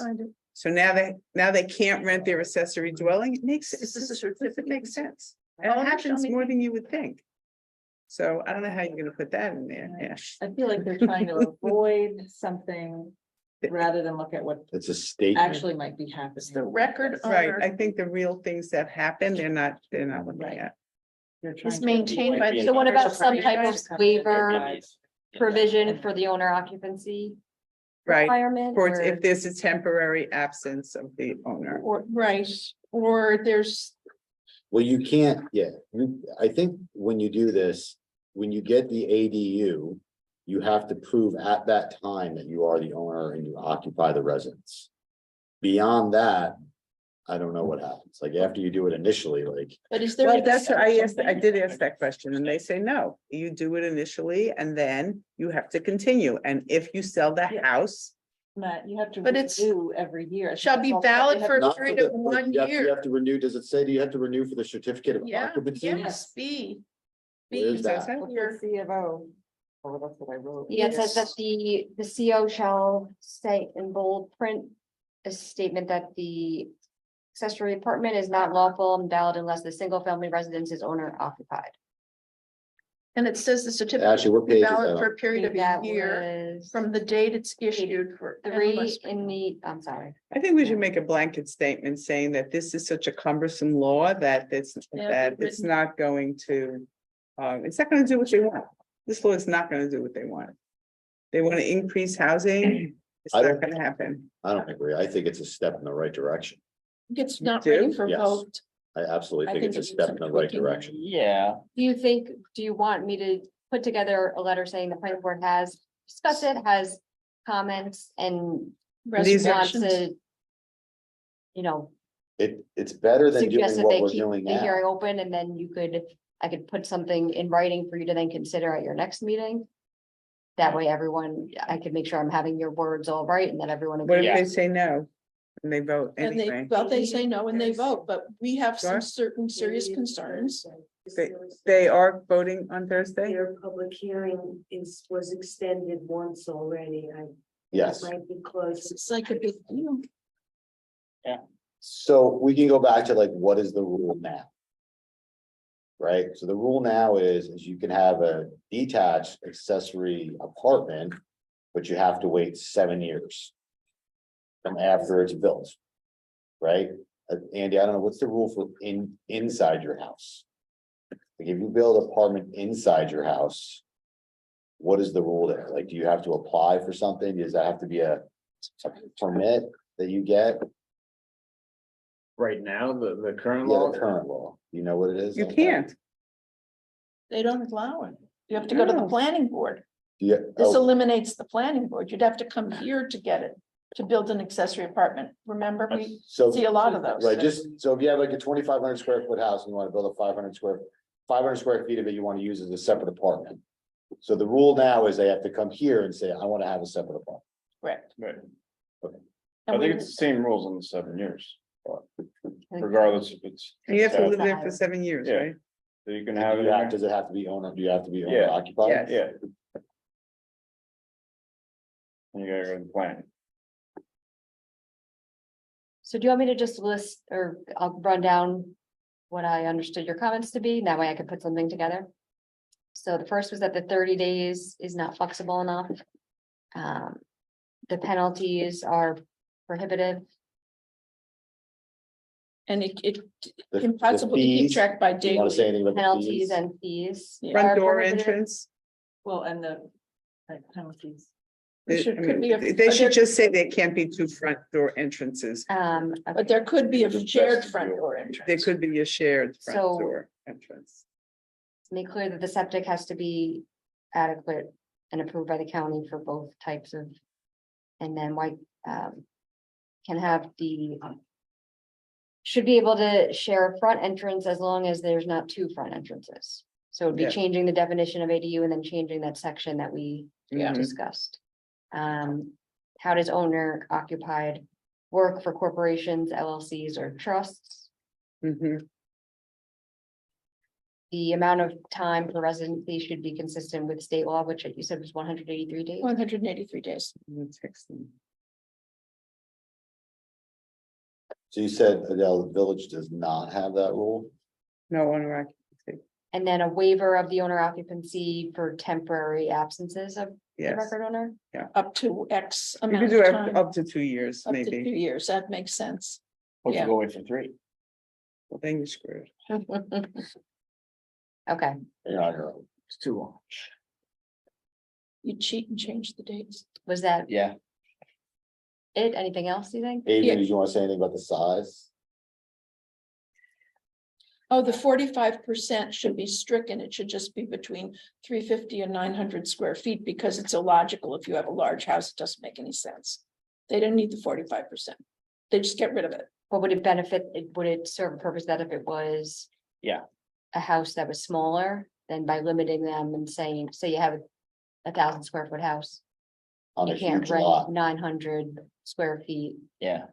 So now they can't rent their accessory dwelling. It makes sense. And Oh, it show happens me. more than you would think. So I don't know how you're gonna put that in there. Yeah. I feel like they're trying to avoid something rather than look at what it's a statement. actually might be happening. It's the record Right, owner I think the real things that happen, they're not looking Right. at. They're trying is to- maintained by. So what about some type of Commercial waiver properties. provision for the owner occupancy? Right, Requirement or or? if there's a temporary absence of the owner. Or, right, or there's, Well, you can't, I think when you do this, when you get the ADU, you have to prove at that time that you are the owner and you occupy the residence. Beyond that, I don't know what happens. Like after you do it initially, like, But is there? Well, that's what I asked, I did ask that question and they say, no, you do it initially and then you have to continue. And if you sell the Yeah. house, Matt, you have to But it's- renew every year. Shall be That's all- valid they have for a not for period the, of 1 you year. have to renew, does it say, do you have to renew for the certificate of Yeah, occupancy? yes, B. Where's B that? says What's here. the C of O? Oh, that's what I wrote. Yeah, it says that the CO shall say in bold print a statement that the accessory apartment is not lawful and valid unless the single family residence is owner occupied. And it says the certificate Actually, what will be page is valid that for on? a period of a That year was from the date it's issued for. three in the, I'm sorry. I think we should make a blanket statement saying that this is such a cumbersome law that Yeah, it's written. not going to. It's not gonna do what they want. This law is not gonna do what they want. They want to increase housing. It's I not don't- gonna happen. I don't agree. I think it's a step in the right direction. It's You not ready do? for Yes. vote. I absolutely I think think it's a it needs step in some the right tweaking. direction. Yeah, Do you want me to put together a letter saying the planning board has discussed it, has comments and These are- wants Reservations. to, you know, It's better than suggest doing that what they we're keep doing the hearing now. open and then I could put something in writing for you to then consider at your next meeting. That way everyone, I could make sure I'm having your words all right and that everyone What agrees. if they say no? And they vote And they, anyway? well, they say no and they vote, but we have some Sure. certain serious concerns. They are voting on Thursday? Their public hearing was extended once already. Yes. Might be close. It's like a big deal. So we can go back to like, what is the rule now? Right? So the rule now is you can have a detached accessory apartment, but you have to wait 7 years. From after it's built. Right? Andy, I don't know, what's the rule for inside your house? Like if you build an apartment inside your house. What is the rule there? Like, do you have to apply for something? Does that have to be a permit that you get? Right now, the current Yeah, law, the current law. You know what it is? You can't. They don't allow it. You have to go to the No. planning board. Yeah, This oh, eliminates the planning board. You'd have to come here to get it, to build an accessory apartment. Remember, we so, see a lot of those. right, just, so if you have like a 2,500 square foot house and you want to build a 500 square feet of it, you want to use as a separate apartment. So the rule now is they have to come here and say, I want to have a separate apartment. Correct. right. And I think we- it's the same rules on the 7 years. Regardless if it's. And you have to uh, live there for 7 years, Yeah. right? So you can have it. Yeah, in does it have to be owner, do you have to be owner Yeah. occupied? Yes. there. Yeah. And you gotta go to the plan. So do you want me to just list or I'll run down what I understood your comments to be? That way I could put something together. So the first was that the 30 days is not flexible enough. The penalties are prohibitive. And it The- impossible the to keep fees, track by you want to say date. anything about the Penalties fees? and fees. Yeah. Front are door prohibitive. entrance. Well, and the like, penalties. There should- could be a- They should just say there can't be two front door entrances. But there could be a shared front door There entrance. could be a shared front So- door entrance. Make clear that the septic has to be adequate and approved by the county for both types of. And then white, can have should be able to share a front entrance as long as there's not two front entrances. So it'd be Yeah. changing the definition of ADU and then changing that section that we Yeah. discussed. How does owner occupied work for corporations, LLCs or trusts? Mhm. The amount of time for residency should be consistent with state law, which you said was 183 days. 183 days. Text them. So you said Adele, the village does not have that rule? No owner occupancy, And then a waiver of the owner occupancy for temporary absences of the yes. record owner. Up to X You amount could of do time. up to 2 years, Up to 2 maybe. years. That makes sense. what's Yeah. the going for 3? Then you're screwed. Okay, You're on your own. It's too long. You cheat and change the dates. was that Yeah, it? Anything else, you think? Adrian, did you want to say anything about the size? Oh, the 45% should be stricken. It should just be between 350 and 900 square feet because it's illogical. If you have a large house, it doesn't make any sense. They don't need the 45%. They just get rid of it. But would it benefit, would it serve a purpose that if it was? Yeah. A house that was smaller, then by limiting them and saying, say you have a 1,000 square foot house. On a You can't huge lot. rent 900 square feet. Yeah.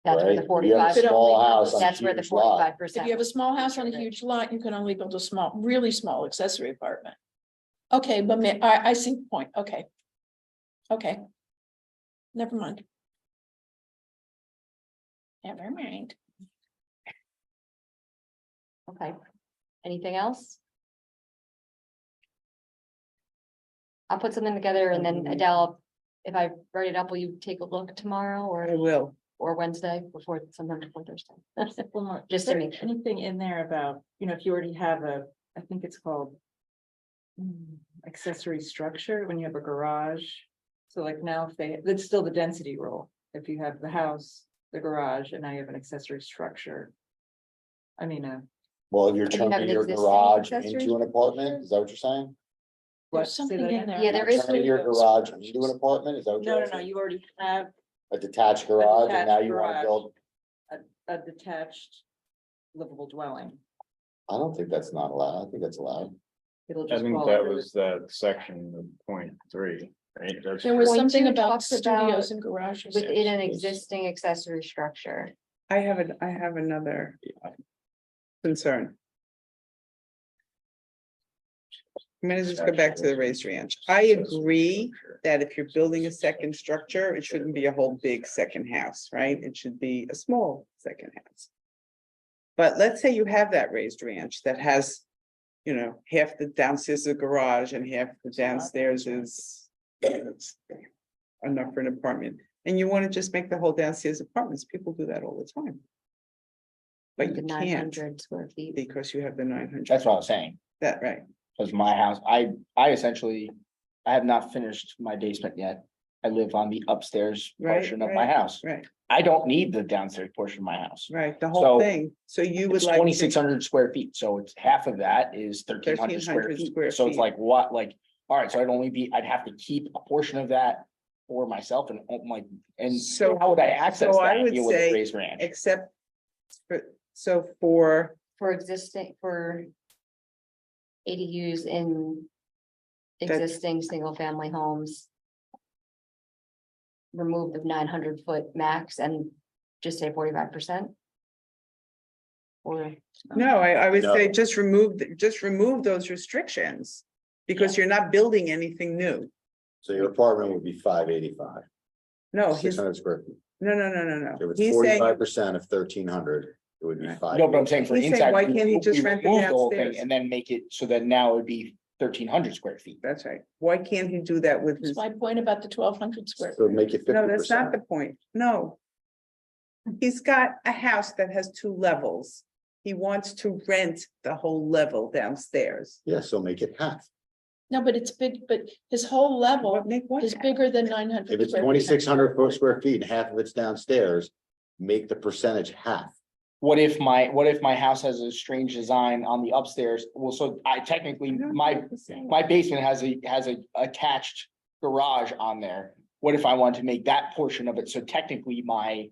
That's where right? the If you have a 45, Small house. on a that's where the huge lot, 45%. If you have a small house on a huge lot, you can only build a small, really small accessory apartment. Okay, but I see the point. Okay. Okay. Never mind. Never mind. Okay, anything else? I'll put something together and then Adele, if I write it up, will you take a look tomorrow I or, will. or Wednesday before, sometime before Thursday? One more. Just Is to there make sure. anything in there about, if you already have I think it's called. Accessory structure, when you have a garage. So like now if it's still the density rule. If you have the house, the garage, and now you have an accessory structure. I mean, Well, you're And you have turning an your existing garage accessory into an apartment, is that what you're saying? what? There's Say something that in again? there. Yeah, there is Turning your garage into an apartment, is that what No, you're no, no, saying? you already have A detached garage, and now detached you wanna garage. build, a detached livable dwelling. I don't think that's not allowed, I think that's allowed. It'll I just. think fall that under was that section of point 3, right? That's There was Point something two about talks about studios and garages. Within an existing accessory structure. I have another concern. I'm gonna just go back to the raised ranch. I agree that if you're building a second structure, it shouldn't be a whole big second house, right? It should be a small second house. But let's say you have that raised ranch that has, half the downstairs is a garage and half the downstairs is enough for an apartment. And you want to just make the whole downstairs apartments. People do that all the time. But The you nine can't hundred square feet. because you have the 900. That's what I was saying. That, right. Because my house, I essentially, I have not finished my basement yet. I live on the upstairs Right, portion of my right, house. Right, I don't need the downstairs portion of my house. right, the whole So, thing. So you would It's like. 2,600 square feet, so it's half of that is 1,300 square 1,300 feet. square So it's feet. like what, all right, so I'd have to keep a portion of that for myself and and So- how would I access so I that would deal with a say raised ranch? Except, for, For existing, for. ADUs in. That's- Existing single family homes. Remove the 900-foot max and just say 45%. Or, no, I would say No. just remove those restrictions. Because you're not building anything new. So your apartment would be 585, No, 600 square feet. no. If it's He's saying, 45% of 1,300, it would be Right. 5. No, but I'm saying for He's saying, inside. why we- can't he we just rent the remove whole thing downstairs? And then make it so that now it would be 1,300 square feet. that's right. Why can't he do that with That's his? my point about the 1,200 square. So make it 50%. No, that's not the point. No. He's got a house that has 2 levels. He wants to rent the whole level downstairs. Yeah, so make it half. No, but it's big, but his whole level What make what is happen? bigger than 900. If it's square feet. 2,600 square feet and half of it's downstairs, make the percentage half. What if my house has a strange design on the upstairs? Well, so I technically, my basement has a attached garage on there. What if I wanted to make that portion of it? So technically my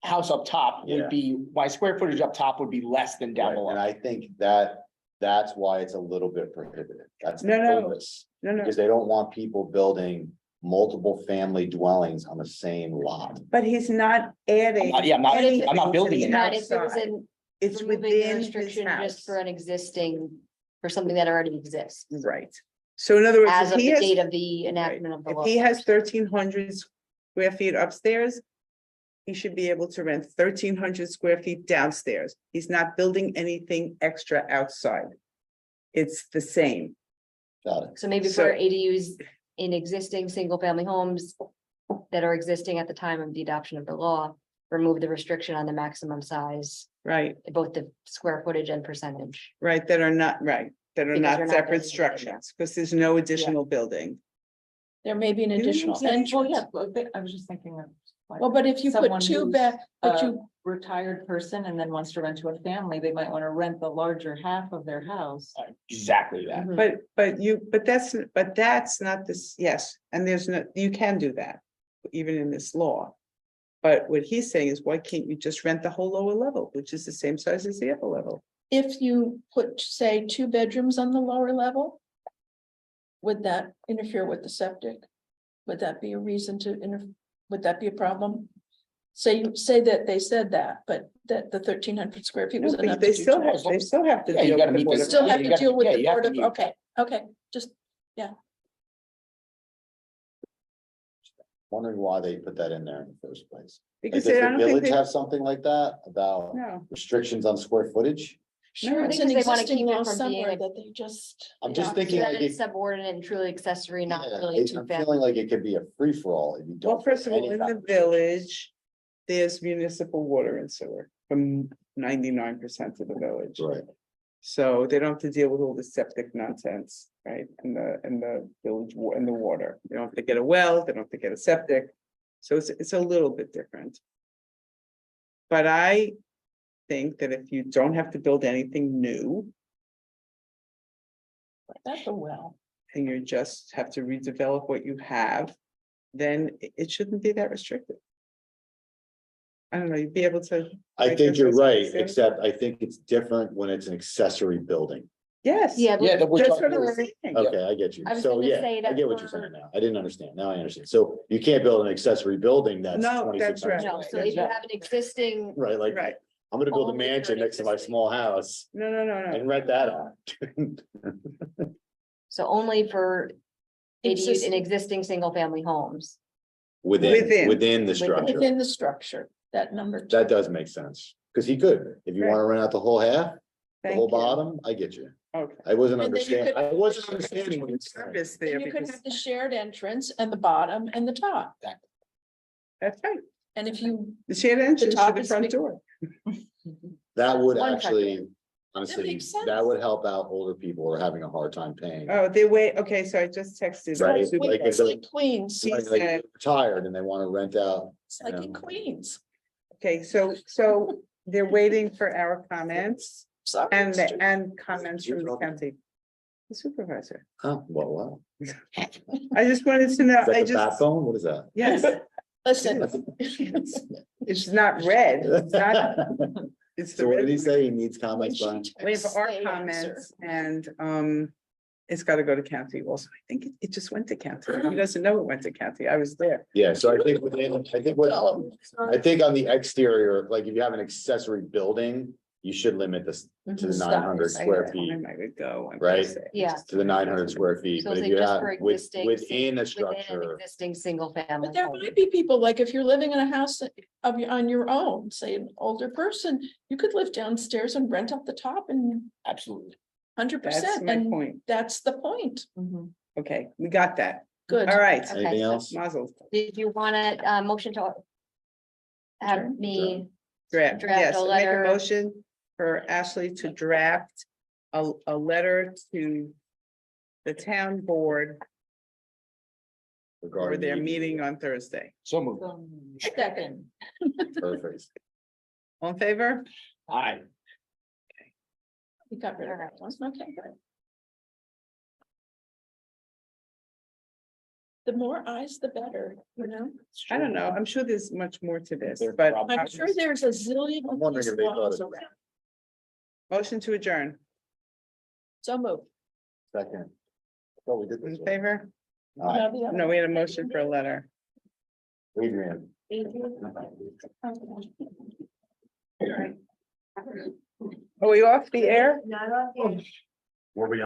house up top Yeah. would be, my square footage up top would be less than down Right, below. and I think that's why it's a little bit prohibitive. That's the No. purpose. No, Because they don't want people building multiple family dwellings on the same lot. but he's not adding. I'm not anything building to it. the not if it was outside. in. It's removing the within his restriction house. just for an existing, for something that already exists. Right. So in other words, As if of he the has, date of the enactment of the if law. he has 1,300 square feet upstairs, he should be able to rent 1,300 square feet downstairs. He's not building anything extra outside. It's the same. Got it. So maybe So- for ADUs in existing single-family homes that are existing at the time of the adoption of the law, remove the restriction on the maximum size, Right, both the square footage and percentage. right, that are not, right, that are Because not you're not separate building it, yeah. structures, because there's no additional building. There may be an You know what I'm additional saying? Well, entrance. yeah, well, I was just thinking of. like, Well, but if you put someone 2 who's, back, but uh, you retired person and then wants to rent to a family, they might want to rent the larger half of their house. Exactly that. but that's not this, yes, and there's no, you can do that. Even in this law. But what he's saying is, why can't you just rent the whole lower level, which is the same size as the upper level? If you put, say, 2 bedrooms on the lower level. Would that interfere with the septic? Would that be a reason to would that be a problem? Say that they said that, but that the 1,300 square feet was No, but enough. They to do still two have, they still have to Yeah, you deal gotta with the meet Board the- of- Still have you to got- deal with yeah, the you have board to of, meet- okay, just, Wondering why they put that in there in the first place. Like, Because does they, I the don't think village they, have something like that about no, restrictions on square footage? sure, it's because an they wanna existing keep it law from being somewhere a- that they just. I'm just adopted. thinking That like it's it- subordinate and truly accessory, not Yeah, really two I'm family. feeling like it could be a free for all if you don't. well, first of put all, any in the boundaries. village. There's municipal water and sewer from 99% of the village. Right, So they don't have to deal with all the septic nonsense, right? And the village and the water. They don't have to get a well, they don't have to get a septic. So it's a little bit different. But I think that if you don't have to build anything new, That's a well. and you just have to redevelop what you have, then it shouldn't be that restricted. I don't know, you'd be able to, I Like think this you're was right, said. except I think it's different when it's an accessory building. yes. Yeah, Yeah, but we're That's talking- what I'm saying. Okay, I get you. I was So, gonna yeah, say I that get what you're for- saying now. I didn't understand. Now I understand. So you can't build an accessory building that's No, 26. that's right. no, so if you have an existing, Right, like, Right, I'm gonna build a Only for mansion an next to my existing- small house no, and rent that out. so only for ADUs in Existing. existing single family homes. Within. Within the structure. Within the structure, that number. That does make sense, because he could, if you Right. wanna rent out the whole half, the thank whole you. bottom, I get you. Okay. I wasn't And then you understanding, could- I wasn't understanding what you're saying. Service there And you could because, have the shared entrance and the bottom and the top. that's right, And if you, the shared entrance to top the is front big. door. That would One front actually, honestly, makes sense. that would help out older people who are having a hard time paying. Oh, they wait, okay, so I just texted. Right, the like, supervisor. it's it's like Queens, She Like, said- they're retired and they wanna rent out. it's like in Queens. Okay, so they're waiting for our comments Sorry. and comments from the county. The supervisor. Oh, well, I just wanted to know, is that I the just, backbone? What is that? yes, Listen, it's not red, it's not, it's the So what red. did he say? He needs comments by? Wait for our Stay answer. comments and, it's gotta go to county also. I think it just went to county. He doesn't know it went to county. I was there. Yeah, so I think I think on the exterior, like if you have an accessory building, you should limit this to the Stop 900 it. square I feet, would go. and Right. say, Yeah. to the 900 square feet, So but if say you just have for within existing, a Within an structure. existing single family. but there home. might be people, like if you're living in a house on your own, say an older person, you could live downstairs and rent out the top and Absolutely. 100%. That's my And point. that's the point. Okay, we got that. Good. All right. Okay. Anything else? Mazel. Did you want to, motion to have Adjourn. me, Draft, Draft yes, a make a letter. motion for Ashley to draft a letter to the town board for regarding their the- meeting on Thursday. So moved. Second. Perfect. All in favor? Aye. You got rid of that one. Okay, good. The more eyes, the better, you know? I don't know. I'm sure there's much more to this, There but probably I'm sure there's a zillion. I'm of wondering these if they thought laws of- around. motion to adjourn. So moved. Second. Oh, we did this. In one. favor? Aye. Now the other. No, we had a motion for a letter. Adrian. Are we off the air? Not off. Were we